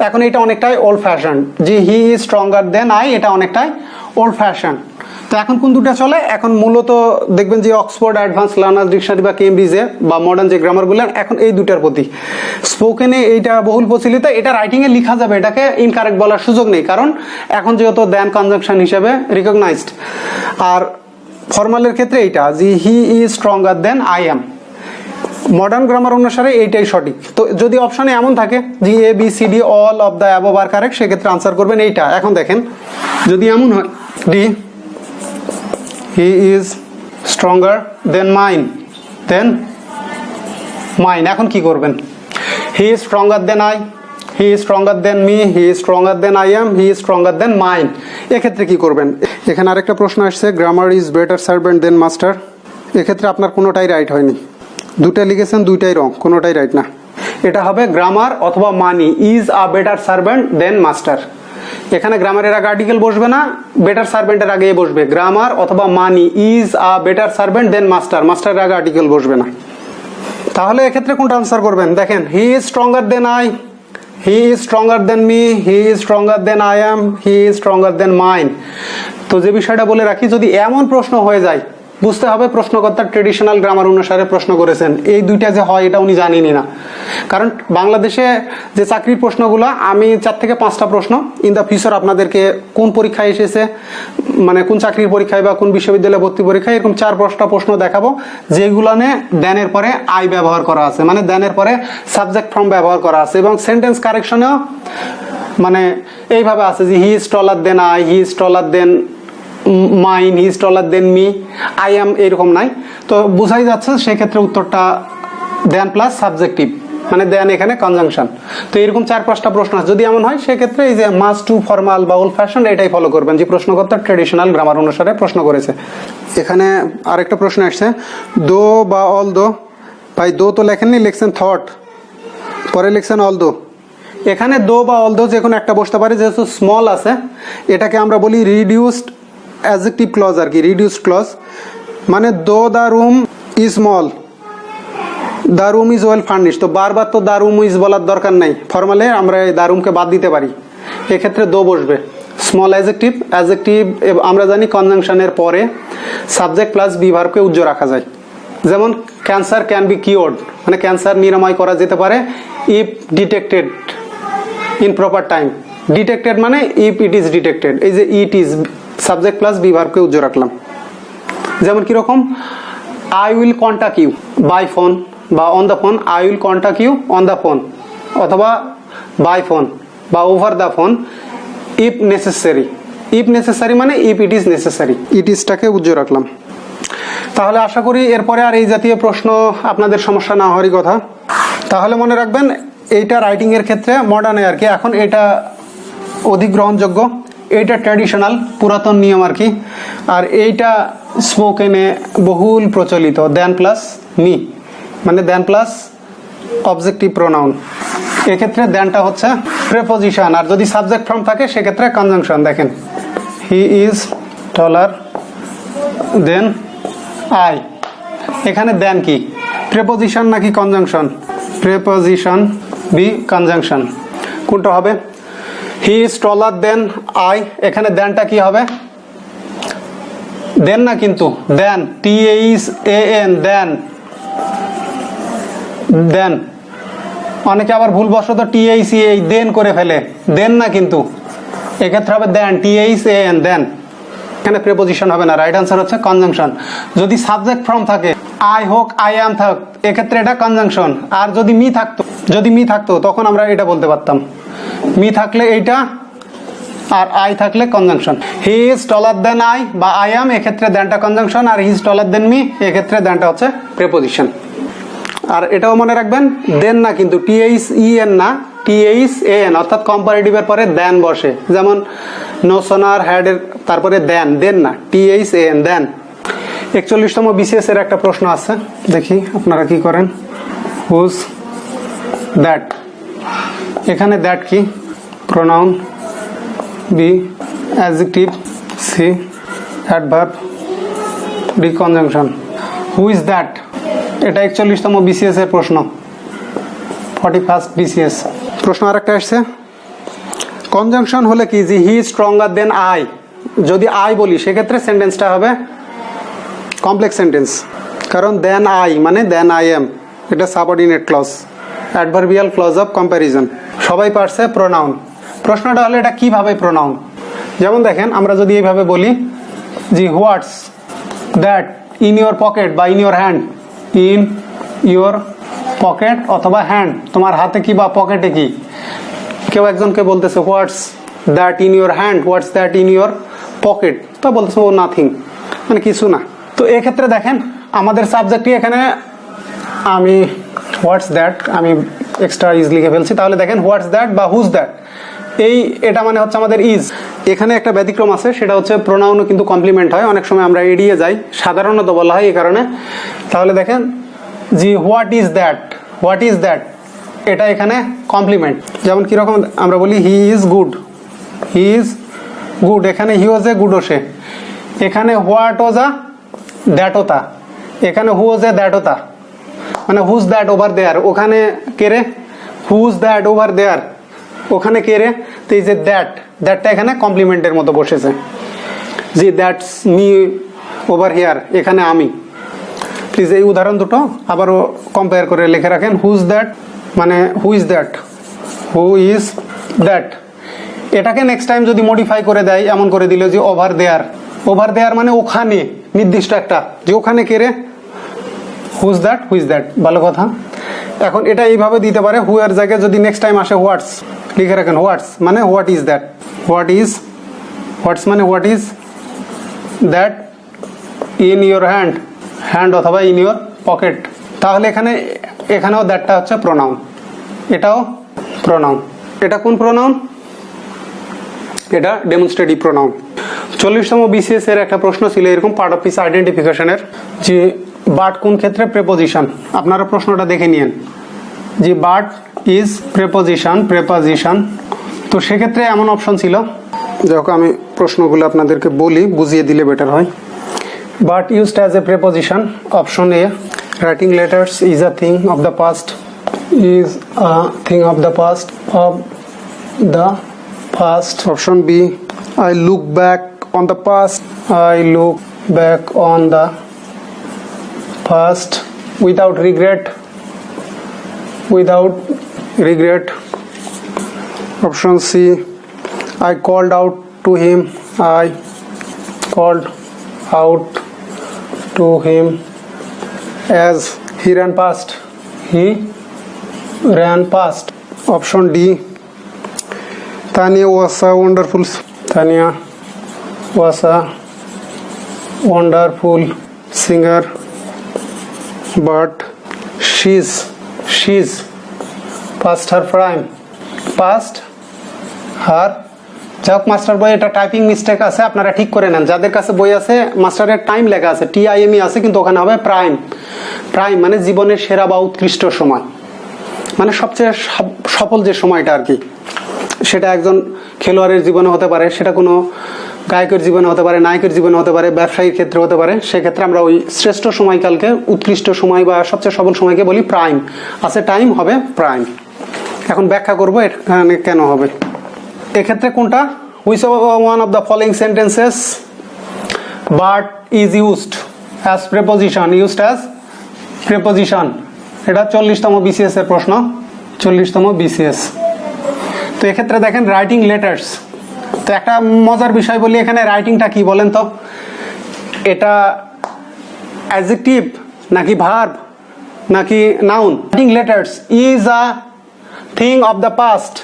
এখন এটা অনেকটাই ওল্ড ফ্যাশন, যে he is stronger than I, এটা অনেকটাই ওল্ড ফ্যাশন। তো এখন কোন দুটা চলে? এখন মূলত দেখবেন যে অক্সফোর্ড অ্যাডভান্স লার্নার্স ডিকশনারি বা কেমব্রিজে বা মডার্ন যে গ্রামারগুলো, এখন এই দুটার প্রতি। স্পোকেনে এইটা বহুল প্রচলিত, এটা রাইটিংয়ে লেখা যাবে, এটাকে ইনকারেক্ট বলার সুযোগ নেই, কারণ এখন যেহেতু দেন কনজাংশন হিসেবে রিকগনাইজড। আর ফর্মালের ক্ষেত্রে এইটা, যে he is stronger than I am. Modern grammar অনুসারে এইটাই সঠিক। তো যদি অপশনে এমন থাকে যে A B C D all of the above are correct, সেক্ষেত্রে আনসার করবেন এইটা। এখন দেখেন যদি এমন হয় D, he is stronger than mine, than mine, এখন কি করবেন? He is stronger than I, he is stronger than me, he is stronger than I am, he is stronger than mine. এক্ষেত্রে কি করবেন? এখানে আরেকটা প্রশ্ন আসছে, grammar is better servant than master. এক্ষেত্রে আপনার কোনোটাই রাইট হয়নি, দুটা লিখেছেন, দুইটাই রং, কোনোটাই রাইট না। এটা হবে গ্রামার অথবা money is a better servant than master. এখানে গ্রামারের আগে আর্টিকেল বসবে না, বেটার সার্ভেন্টের আগে বসবে গ্রামার অথবা money is a better servant than master, মাস্টারের আগে আর্টিকেল বসবে না। তাহলে এক্ষেত্রে কোনটা আনসার করবেন? দেখেন he is stronger than I, he is stronger than me, he is stronger than I am, he is stronger than mine. তো যে বিষয়টা বলে রাখি, যদি এমন প্রশ্ন হয়ে যায় বুঝতে হবে প্রশ্নকর্তা ট্রেডিশনাল গ্রামার অনুসারে প্রশ্ন করেছেন। এই দুইটা যে হয় এটা উনি জানেনই না, কারণ বাংলাদেশে যে চাকরির প্রশ্নগুলো আমি 4 থেকে 5টা প্রশ্ন ইন দ্য ফিউচার আপনাদেরকে কোন পরীক্ষায় এসেছে, মানে কোন চাকরির পরীক্ষায় বা কোন বিশ্ববিদ্যালয়ে ভর্তি পরীক্ষায়, এরকম 4-5টা প্রশ্ন দেখাবো যেগুলো দেনের পরে আই ব্যবহার করা আছে, মানে দেনের পরে সাবজেক্ট ফর্ম ব্যবহার করা আছে, এবং সেন্টেন্স কারেকশনেও মানে এইভাবে আছে যে he is taller than I, he is taller than mine, he is taller than me, I am, এরকম নাই। তো বোঝাই যাচ্ছে সেক্ষেত্রে উত্তরটা দেন প্লাস সাবজেক্টিভ, মানে দেন এখানে কনজাংশন। তো এরকম 4-5টা প্রশ্ন আছে। যদি এমন হয় সেক্ষেত্রে এই যে মাস্ট টু, ফর্মাল বা ওল্ড ফ্যাশন এটাই ফলো করবেন, যে প্রশ্নকর্তা ট্রেডিশনাল গ্রামার অনুসারে প্রশ্ন করেছে। এখানে আরেকটা প্রশ্ন আসছে, দো বা অল দো, ভাই দো তো লেখেননি, লিখছেন থট, পরে লিখছেন অল দো। এখানে দো বা অল দো যে কোনো একটা বসতে পারে, যেহেতু স্মল আছে এটাকে আমরা বলি রিডিউসড অ্যাডজেক্টিভ ক্লজ আর কি, রিডিউসড ক্লজ। মানে though the room is small, the room is well furnished, তো বারবার তো দ্য রুম ইজ বলার দরকার নাই, ফর্মালে আমরা এই দ্য রুমকে বাদ দিতে পারি, এক্ষেত্রে দো বসবে। স্মল অ্যাডজেক্টিভ, অ্যাডজেক্টিভ আমরা জানি কনজাংশনের পরে সাবজেক্ট প্লাস বি ভার্বকে উজ্জ্ব রাখা যায়। যেমন ক্যান্সার ক্যান বি কিওর্ড, মানে ক্যান্সার নিরাময় করা যেতে পারে if detected in proper time. Detected মানে ইফ ইট ইজ ডিটেক্টেড, এই যে it is subject plus be ভার্বকে উজ্জ্ব রাখলাম। যেমন কিরকম, I will contact you by phone বা on the phone, I will contact you on the phone, অথবা বাই ফোন বা over the phone if necessary. If necessary মানে ইফ ইট ইজ নেসেসারি, ইট ইজটাকে উজ্জ্ব রাখলাম। তাহলে আশা করি এরপরে আর এই জাতীয় প্রশ্ন আপনাদের সমস্যা না হওয়ারই কথা। তাহলে মনে রাখবেন এইটা রাইটিং এর ক্ষেত্রে মডার্নে আর কি, এখন এটা অধিক গ্রহণযোগ্য, এইটা ট্র্যাডিশনাল পুরাতন নিয়ম আর কি, আর এইটা স্পোকেনে বহুল প্রচলিত দেন প্লাস মি, মানে দেন প্লাস অবজেক্টিভ প্রোনাউন। এক্ষেত্রে দেনটা হচ্ছে প্রেপোজিশন, আর যদি সাবজেক্ট ফর্ম থাকে সেক্ষেত্রে কনজাংশন। দেখেন he is taller than I, এখানে দেন কি প্রেপোজিশন নাকি কনজাংশন? প্রেপোজিশন বি কনজাংশন, কোনটা হবে? হি ইজ টলার দেন আই, এখানে দেনটা কি হবে? দেন না কিন্তু দেন, THAN দেন, দেন। অনেকে আবার ভুলবশত THA দেন করে ফেলে, দেন না কিন্তু, এক্ষেত্রে হবে দেন, THAN দেন। এখানে প্রেপোজিশন হবে না, রাইট আনসার হচ্ছে কনজাংশন। যদি সাবজেক্ট ফর্ম থাকে আই হোক আই অ্যাম থাক, এক্ষেত্রে এটা কনজাংশন। আর যদি মি থাকতো তখন আমরা এটা বলতে পারতাম, মি থাকলে এইটা, আর আই থাকলে conjunction. He is taller than I বা আই অ্যাম, এক্ষেত্রে দেনটা কনজাংশন, আর he is taller than me এক্ষেত্রে দেনটা হচ্ছে প্রেপোজিশন। আর এটাও মনে রাখবেন দেন না কিন্তু, THEN না, THAN, অর্থাৎ কম্পারেটিভের পরে দেন বসে। যেমন নো সোনার হ্যাড এর তারপরে দেন, দেন না, THAN দেন। 41তম BCS এর একটা প্রশ্ন আছে, দেখি আপনারা কি করেন। হুজ দ্যাট, এখানে দ্যাট কি? Pronoun, B adjective, C adverb, D conjunction. Who is that, এটা 41তম BCS এর প্রশ্ন, 41st BCS প্রশ্ন। আর একটা আসছে, কনজাংশন হলে কি যে he is stronger than I, যদি আই বলি সেক্ষেত্রে সেন্টেন্সটা হবে কমপ্লেক্স সেন্টেন্স, কারণ দেন আই মানে দেন আই এম, এটা subordinate clause, adverbial clause of comparison. সবাই পারছে প্রোনাউন। প্রশ্নটা হলো এটা কিভাবে প্রোনাউন। যেমন দেখেন আমরা যদি এইভাবে বলি যে what's that in your pocket বা in your hand, in your pocket অথবা হ্যান্ড, তোমার হাতে কি বা পকেটে কি। কেউ একজনকে বলতেছে what's that in your hand, what's that in your pocket, তো বলতেছে ও নাথিং, মানে কিছু না। তো এক্ষেত্রে দেখেন আমাদের সাবজেক্টই এখানে আমি হোয়াটস দ্যাট আমি এক্সট্রা ইজ লিখে ফেলছি। তাহলে দেখেন হোয়াটস দ্যাট বা হুজ দ্যাট, এটা মানে হচ্ছে আমাদের ইজ। এখানে একটা ব্যতিক্রম আছে, সেটা হচ্ছে প্রোনাউনও কিন্তু কমপ্লিমেন্ট হয়, অনেক সময় আমরা এড়িয়ে যাই, সাধারণত বলা হয় এই কারণে। তাহলে দেখেন জি what is that, what is that, এটা এখানে কমপ্লিমেন্ট। যেমন কিরকম আমরা বলি he is good, he is good, এখানে হি ওজ এ গুড ওসে, এখানে হোয়াট ওজ আ দ্যাট ওতা, এখানে হু ওজ এ দ্যাট ওতা, মানে হুজ দ্যাট ওভার দেয়ার, ওখানে কেরে হুজ দ্যাট ওভার দেয়ার, ওখানে কেরে। তো এই যে দ্যাটটা এখানে কমপ্লিমেন্টের মতো বসেছে, জি দ্যাটস মি ওভার হিয়ার, এখানে আমি। প্লিজ এই উদাহরণ দুটো আবারও কম্পেয়ার করে লিখে রাখেন। হুজ দ্যাট মানে হু is that, who is that. এটাকে নেক্সট টাইম যদি মডিফাই করে দেয়, এমন করে দিল যে ওভার দেয়ার। ওভার দেয়ার মানে ওখানে, নির্দিষ্ট একটা, যে ওখানে কে রে, who's that, who is that. ভালো কথা। এখন এটা এইভাবে দিতে পারে, হু এর জায়গায় যদি নেক্সট টাইম আসে হোয়াটস, লিখে রাখেন হোয়াটস মানে what is that, what is, what's মানে what is that in your hand, hand অথবা ইন ইউর পকেট। তাহলে এখানেও দ্যাটটা হচ্ছে প্রোনাউন, এটাও প্রোনাউন। এটা কোন প্রোনাউন? এটা ডেমনস্ট্রেটিভ প্রোনাউন। 40তম বিসিএস এর একটা প্রশ্ন ছিল এরকম, পার্ট অফ পিস আইডেন্টিফিকেশনের, যে বাট কোন ক্ষেত্রে প্রেপোজিশন। আপনারা প্রশ্নটা দেখে নিয়েন যে বাট ইজ প্রেপোজিশন। তো সেক্ষেত্রে এমন অপশন ছিল, যাক আমি প্রশ্নগুলো আপনাদেরকে বলি, বুঝিয়ে দিলে বেটার হয়। But used as a preposition. Option A, writing letters is a thing of the past. Is a thing of the past. Of the past. Option B, I look back on the past. I look back on the past without regret. Without regret. Option C, I called out to him. I called out to him as he ran past. He ran past. Option D, Tanya was a wonderful singer, but she's past her prime. Past her. যাক মাস্টার বই এটা টাইপিং মিস্টেক আছে, আপনারা ঠিক করে নেন। যাদের কাছে বই আছে মাস্টারের টাইম লেখা আছে, TIME আছে, কিন্তু ওখানে হবে প্রাইম। প্রাইম মানে জীবনের সেরা বা উৎকৃষ্ট সময়, মানে সবচেয়ে সফল যে সময়টা আর কি। সেটা একজন খেলোয়াড়ের জীবনে হতে পারে, সেটা কোনো গায়কের জীবনে হতে পারে, নায়কের জীবনে হতে পারে, ব্যবসায়ীর ক্ষেত্রে হতে পারে। সেক্ষেত্রে আমরা ওই শ্রেষ্ঠ সময়কালকে, উৎকৃষ্ট সময় বা সবচেয়ে সফল সময়কে বলি প্রাইম। আছে টাইম, হবে প্রাইম। এখন ব্যাখ্যা করবো এখানে কেন হবে। এক্ষেত্রে কোনটা, which one of the following sentences but is used as preposition, এটা 40তম বিসিএস এর প্রশ্ন, 40তম বিসিএস। তো এক্ষেত্রে দেখেন রাইটিং লেটার্স। তো একটা মজার বিষয় বলি, এখানে রাইটিংটা কি বলেন তো, এটা অ্যাডজেক্টিভ নাকি ভার্ব নাকি noun? Writing letters is a thing of the past.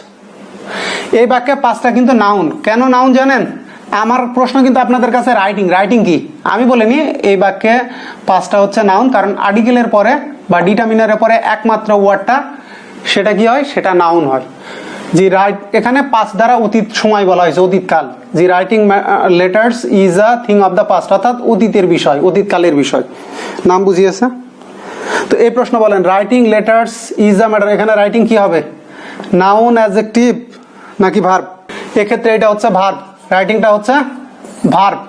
এই বাক্যে পাঁচটা কিন্তু নাউন। কেন নাউন জানেন? আমার প্রশ্ন কিন্তু আপনাদের কাছে রাইটিং কি, আমি বলিনি। এই বাক্যে পাঁচটা হচ্ছে নাউন, কারণ আর্টিকেলের পরে বা ডিটারমিনারের পরে একমাত্র ওয়ার্ডটা সেটা কি হয়, সেটা নাউন হয়। যে এখানে পাঁচ দ্বারা অতীত সময় বলা হয়েছে, অতীতকাল। যে writing letters is a thing of the past, অর্থাৎ অতীতের বিষয়, অতীতকালের বিষয়। নাম বুঝিয়েছে? তো এই প্রশ্ন বলেন writing letters is a matter, এখানে রাইটিং কি হবে, নাউন, অ্যাডজেক্টিভ নাকি ভার্ব? এক্ষেত্রে এটা হচ্ছে ভার্ব, রাইটিংটা হচ্ছে ভার্ব।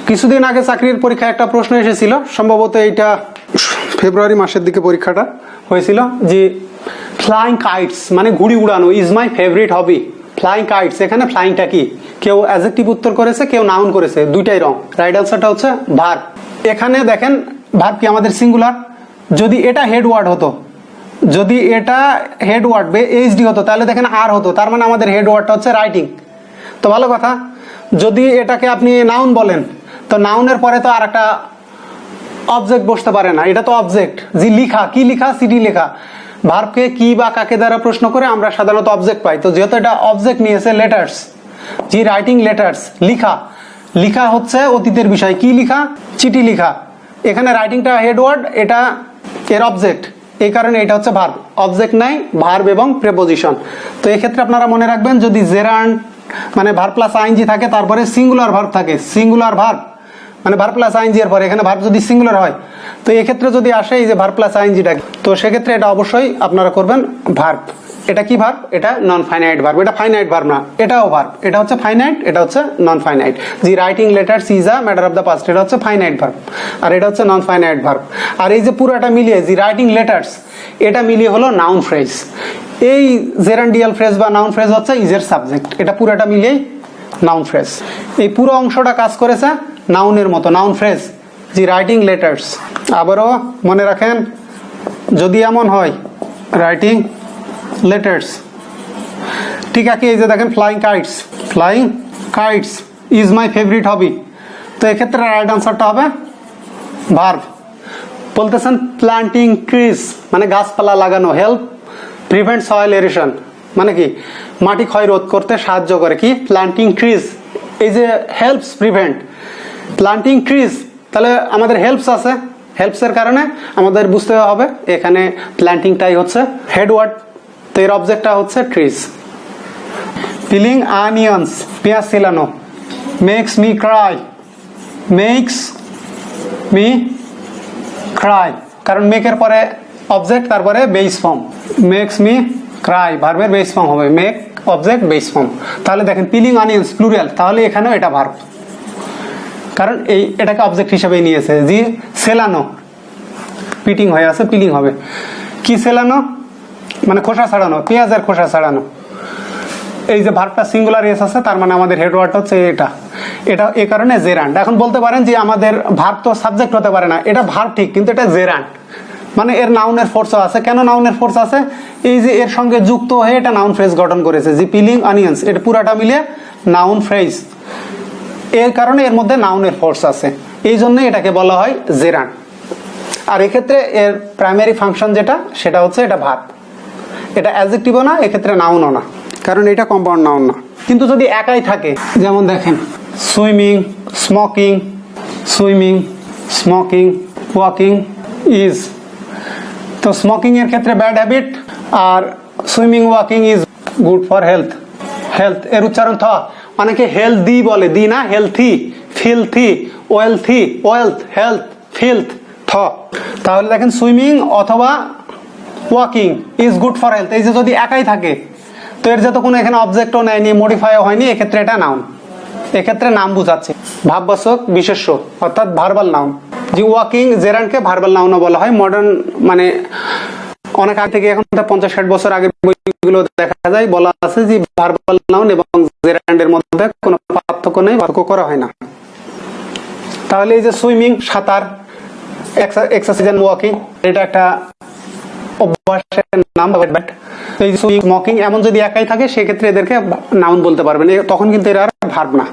কিছুদিন আগে চাকরির পরীক্ষায় একটা প্রশ্ন এসেছিল, সম্ভবত এইটা ফেব্রুয়ারি মাসের দিকে পরীক্ষাটা হয়েছিল, যে ফ্লাইং কাইটস মানে ঘুড়ি উড়ানো is my favourite hobby. Flying kites, এখানে ফ্লাইংটা কি, কেউ অ্যাডজেক্টিভ উত্তর করেছে, কেউ নাউন করেছে, দুইটাই রং। রাইট আনসারটা হচ্ছে ভার্ব। এখানে দেখেন ভার্ব কি আমাদের সিঙ্গুলার। যদি এটা হেড ওয়ার্ড হতো, যদি এটা হেড ওয়ার্ড এইচডি হতো, তাহলে দেখেন আর হতো, তার মানে আমাদের হেড ওয়ার্ডটা হচ্ছে রাইটিং। তো ভালো কথা। যদি এটাকে আপনি নাউন বলেন, তো নাউনের পরে তো আর একটা অবজেক্ট বসতে পারে না, এটা তো অবজেক্ট। যে লিখা, কি লিখা, সিডি লেখা। ভার্বকে কি বা কাকে দ্বারা প্রশ্ন করে আমরা সাধারণত অবজেক্ট পাই। তো যেহেতু এটা অবজেক্ট নিয়েছে লেটার্স, যে রাইটিং লেটার্স, লিখা হচ্ছে অতীতের বিষয়। কি লিখা, চিঠি লিখা। এখানে রাইটিংটা হেড ওয়ার্ড, এটা এর অবজেক্ট, এই কারণে এটা হচ্ছে ভার্ব। অবজেক্ট নাই, ভার্ব এবং প্রেপোজিশন। তো এক্ষেত্রে আপনারা মনে রাখবেন, যদি জেরান্ড মানে ভার্ব প্লাস আইএনজি থাকে, তারপরে সিঙ্গুলার ভার্ব থাকে, সিঙ্গুলার ভার্ব মানে ভার্ব প্লাস আইএনজি এর পরে এখানে ভার্ব যদি সিঙ্গুলার হয়, তো এক্ষেত্রে যদি আসে এই যে ভার্ব প্লাস আইএনজিটা, তো সেক্ষেত্রে এটা অবশ্যই আপনারা করবেন ভার্ব। এটা কি ভার্ব, এটা নন ফাইনাইট ভার্ব। এটা ফাইনাইট ভার্ব না, এটাও ভার্ব। এটা হচ্ছে ফাইনাইট, এটা হচ্ছে non finite. G writing letters is a matter of the past, এটা হচ্ছে ফাইনাইট ভার্ব, আর এটা হচ্ছে নন ফাইনাইট ভার্ব। আর এই যে পুরোটা মিলিয়ে জি রাইটিং লেটার্স, এটা মিলিয়ে হলো নাউন ফ্রেজ। এই জেরান্ডিয়াল ফ্রেজ বা নাউন ফ্রেজ হচ্ছে ইজের সাবজেক্ট, এটা পুরোটা মিলিয়েই নাউন ফ্রেজ। এই পুরো অংশটা কাজ করেছে নাউনের মতো, নাউন ফ্রেজ। জি রাইটিং লেটার্স, আবারও মনে রাখেন যদি এমন হয় রাইটিং লেটার্স। ঠিক আছে, এই যে দেখেন flying kites is my favourite হবি, তো এক্ষেত্রে রাইট আনসারটা হবে ভার্ব। বলতেছেন প্ল্যান্টিং ট্রিজ মানে গাছপালা লাগানো, হেল্প প্রিভেন্ট সয়েল এরেশন মানে কি মাটি ক্ষয় রোধ করতে সাহায্য করে, কি প্ল্যান্টিং ট্রিজ, এই যে হেল্পস প্রিভেন্ট প্ল্যান্টিং ট্রিজ, তাহলে আমাদের হেল্পস আছে, হেল্পসের কারণে আমাদের বুঝতে হবে এখানে প্ল্যান্টিংটাই হচ্ছে হেডওয়ার্ড, তো এর অবজেক্টটা হচ্ছে ট্রিজ। পিলিং অনিয়ন্স পেঁয়াজ ছিলানো, মেক্স মি ক্রাই, কারণ মেকের পরে অবজেক্ট তারপরে base form, makes me cry ভার্বের বেস ফর্ম হবে, মেক অবজেক্ট বেস ফর্ম। তাহলে দেখেন পিলিং অনিয়ন্স প্লুরাল, তাহলে এখানেও এটা ভার্ব, কারণ এটাকে অবজেক্ট হিসেবে নিয়েছে। জি সেলানো পিটিং হয়ে আছে, পিলিং হবে। কি সেলানো মানে খোসা ছাড়ানো, পেঁয়াজের খোসা ছাড়ানো। এই যে ভার্বটা সিঙ্গুলার এস আছে, তার মানে আমাদের হেডওয়ার্ড হচ্ছে এটা এই কারণে জেরান্ড। এখন বলতে পারেন যে আমাদের ভার্ব তো সাবজেক্ট হতে পারে না, এটা ভার্ব ঠিক, কিন্তু এটা জেরান্ড মানে এর নাউনের ফোর্সও আছে। কেন নাউনের ফোর্স আছে? এই যে এর সঙ্গে যুক্ত হয়ে এটা নাউন ফ্রেজ গঠন করেছে, যে পিলিং অনিয়ন্স, এটা পুরাটা মিলে নাউন ফ্রেজ, এর কারণে এর মধ্যে নাউনের ফোর্স আছে, এই জন্য এটাকে বলা হয় জেরান্ড। আর এক্ষেত্রে এর প্রাইমারি ফাংশন যেটা, সেটা হচ্ছে এটা ভার্ব, এটা অ্যাডজেক্টিভও না, এক্ষেত্রে নাউনও না, কারণ এটা কম্পাউন্ড নাউন না। কিন্তু যদি একাই থাকে, যেমন দেখেন সুইমিং স্মোকিং ওয়াকিং ইজ, তো স্মোকিং এর ক্ষেত্রে ব্যাড হ্যাবিট, আর swimming walking is good for health এর উচ্চারণ থ, অনেকে হেলদি বলে, দি না, healthy, filthy, wealth, health, filth, থ। তাহলে দেখেন সুইমিং অথবা walking is good for health, এই যে যদি একাই থাকে, তো এর যত কোনো এখানে অবজেক্টও নেয়নি, মডিফাইও হয়নি, এক্ষেত্রে এটা নাউন, এক্ষেত্রে নাম বুঝাচ্ছে, ভাববাচক বিশেষ্য অর্থাৎ ভার্বাল নাউন। যে ওয়াকিং জেরান্ডকে ভার্বাল নাউনও বলা হয়। মডার্ন মানে অনেক আগে থেকে, এখন 50-60 বছর আগের বইগুলো দেখা যায় বলা আছে যে ভার্বাল নাউন এবং জেরান্ডের মধ্যে কোনো পার্থক্য নেই, পার্থক্য করা হয় না। তাহলে এই যে সুইমিং সাঁতার, এক্সারসাইজ এন্ড ওয়াকিং, এটা একটা অভ্যাসের নাম। এই যে স্মোকিং এমন যদি একাই থাকে, সেক্ষেত্রে এদেরকে নাউন বলতে পারবেন, তখন কিন্তু এরা ভার্ব না।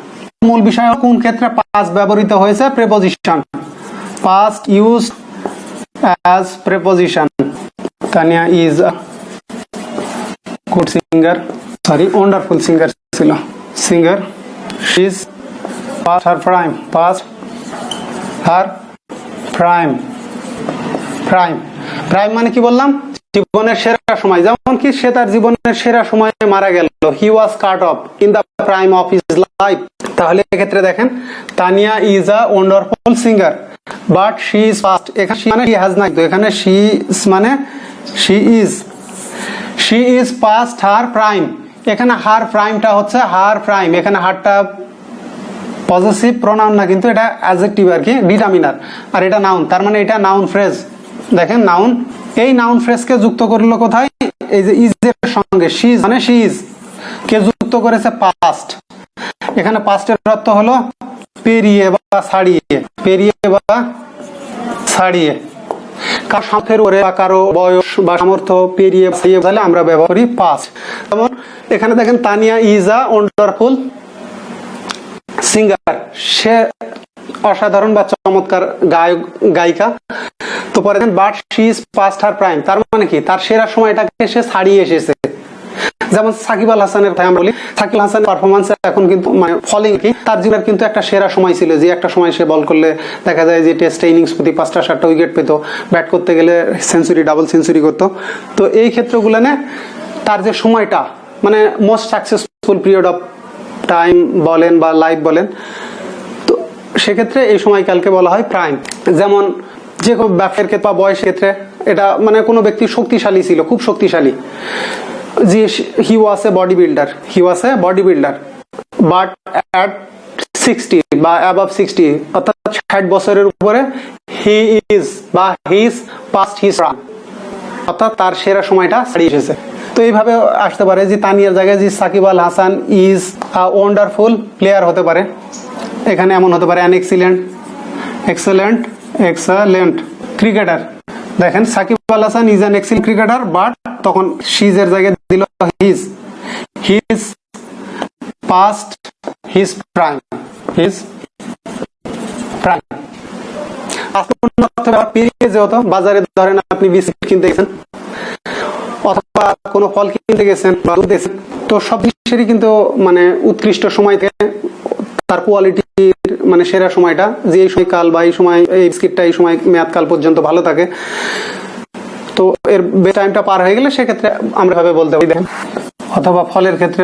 মূল বিষয় কোন ক্ষেত্রে পাস্ট ব্যবহৃত হয়েছে? Preposition, past use as preposition. Tania is a good singer, wonderful singer ছিল, singer. She is past her prime মানে কি বললাম? জীবনের সেরা সময়, যেমন কি সে তার জীবনের সেরা সময়ে মারা গেল, he was cut off in the prime of his life. তাহলে এক্ষেত্রে দেখেন Tania is a wonderful singer but she is past, এখানে মানে হি হ্যাজ নাই, তো এখানে শি মানে she is past her prime, এখানে হার প্রাইমটা হচ্ছে হার প্রাইম, এখানে হারটা পজেসিভ প্রোনাউন না, কিন্তু এটা অ্যাডজেক্টিভ আর কি, ডিটারমিনার, আর এটা নাউন, তার মানে এটা নাউন ফ্রেজ। দেখেন নাউন, এই নাউন ফ্রেজকে যুক্ত করলো কোথায়? এই যে ইজ এর সঙ্গে, শি ইজ মানে শি ইজ কে যুক্ত করেছে পাস্ট। এখানে পাস্টের অর্থ হলো পেরিয়ে বা ছাড়িয়ে, কারো সামর্থ্যের উপরে বা কারো বয়স বা সামর্থ্য পেরিয়ে তাহলে আমরা ব্যবহার করি পাস্ট। যেমন এখানে দেখেন Tania is a wonderful singer, সে অসাধারণ বা চমৎকার গায়িকা। তো পরে but she is past her prime, তার মানে কি তার সেরা সময়টাকে সে ছাড়িয়ে এসেছে। যেমন সাকিব আল হাসানের কথা আমরা বলি, সাকিব আল হাসানের পারফরমেন্স এখন কিন্তু মানে ফলিং কি, তার জীবনের কিন্তু একটা সেরা সময় ছিল, যে একটা সময় সে বল করলে দেখা যায় যে টেস্টে ইনিংস প্রতি 5-7টা উইকেট পেত, ব্যাট করতে গেলে সেঞ্চুরি, ডাবল সেঞ্চুরি করতো। তো এই ক্ষেত্রগুলো তার যে সময়টা মানে most successful period of time বলেন বা লাইফ বলেন, তো সেক্ষেত্রে এই সময়কালকে বলা হয় প্রাইম। যেমন যে কোনো ব্যবসার ক্ষেত্রে বা বয়সের ক্ষেত্রে এটা মানে কোনো ব্যক্তি শক্তিশালী ছিল, খুব শক্তিশালী, যে হি ওয়াজ এ বডি বিল্ডার বাট অ্যাট 60 বা অ্যাবাভ 60 অর্থাৎ 60 বছরের উপরে he is past his prime, অর্থাৎ তার সেরা সময়টা ছাড়িয়ে এসেছে। তো এইভাবে আসতে পারে যে তানিয়ার জায়গায় যে Shakib Al Hasan is a wonderful player হতে পারে, এখানে এমন হতে পারে an excellent excellent, excellent cricketer. দেখেন Shakib Al Hasan is an excellent cricketer, but তখন শিজের জায়গায় দিল his. His past his prime, his prime. পেরিয়ে যে হতো, বাজারে ধরেন আপনি বিস্কিট কিনতে গেছেন অথবা কোনো ফল কিনতে গেছেন বা দুধ দেখছেন, তো সব জিনিসেরই কিন্তু মানে উৎকৃষ্ট সময় থেকে তার কোয়ালিটির মানে সেরা সময়টা যে এই সময় কাল বা এই সময় এই বিস্কিটটা এই সময় মেয়াদকাল পর্যন্ত ভালো থাকে, তো এর টাইমটা পার হয়ে গেলে সেক্ষেত্রে আমরা ভাবে বলতে পারি। দেখেন অথবা ফলের ক্ষেত্রে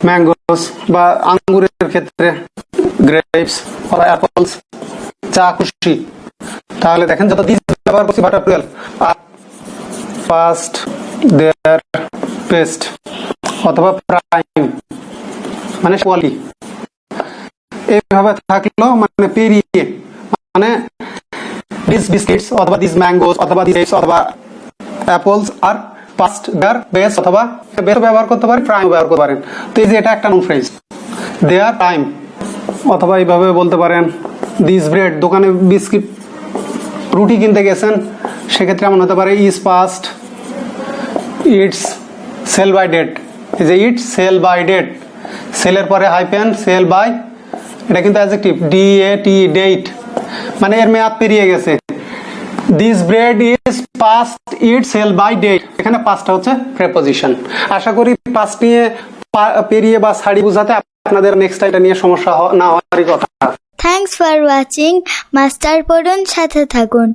ম্যাঙ্গোস বা আঙ্গুরের ক্ষেত্রে গ্রেপস অথবা অ্যাপলস, চা খুশি। তাহলে দেখেন যত দিস ব্যবহার করছি butter twelve, first their best অথবা প্রাইম মানে কোয়ালিটি, এইভাবে থাকলো মানে পেরিয়ে মানে দিস বিস্কিটস অথবা দিস ম্যাঙ্গোস অথবা দিস অথবা অ্যাপলস আর পাস্ট দেয়ার বেস্ট অথবা বেস্ট ব্যবহার করতে পারেন, প্রাইম ব্যবহার করতে পারেন। তো এই যে এটা একটা নাউন ফ্রেজ, দেয়ার প্রাইম। অথবা এইভাবে বলতে পারেন দিস ব্রেড, দোকানে বিস্কিট রুটি কিনতে গেছেন, সেক্ষেত্রে এমন হতে পারে is past its sell by date. এই যে ইটস সেল বাই ডেট, সেলের পরে হাইফেন সেল বাই, এটা কিন্তু অ্যাডজেক্টিভ, DAT ডেট, মানে এর মেয়াদ পেরিয়ে গেছে। This bread is past its sell by date, এখানে পাস্টটা হচ্ছে প্রেপোজিশন। আশা করি পাস্ট নিয়ে পেরিয়ে বা ছাড়ি বোঝাতে আপনাদের নেক্সট টাইম নিয়ে সমস্যা না হওয়ারই কথা। Thanks for watching. মাস্টার পড়ুন, সাথে থাকুন।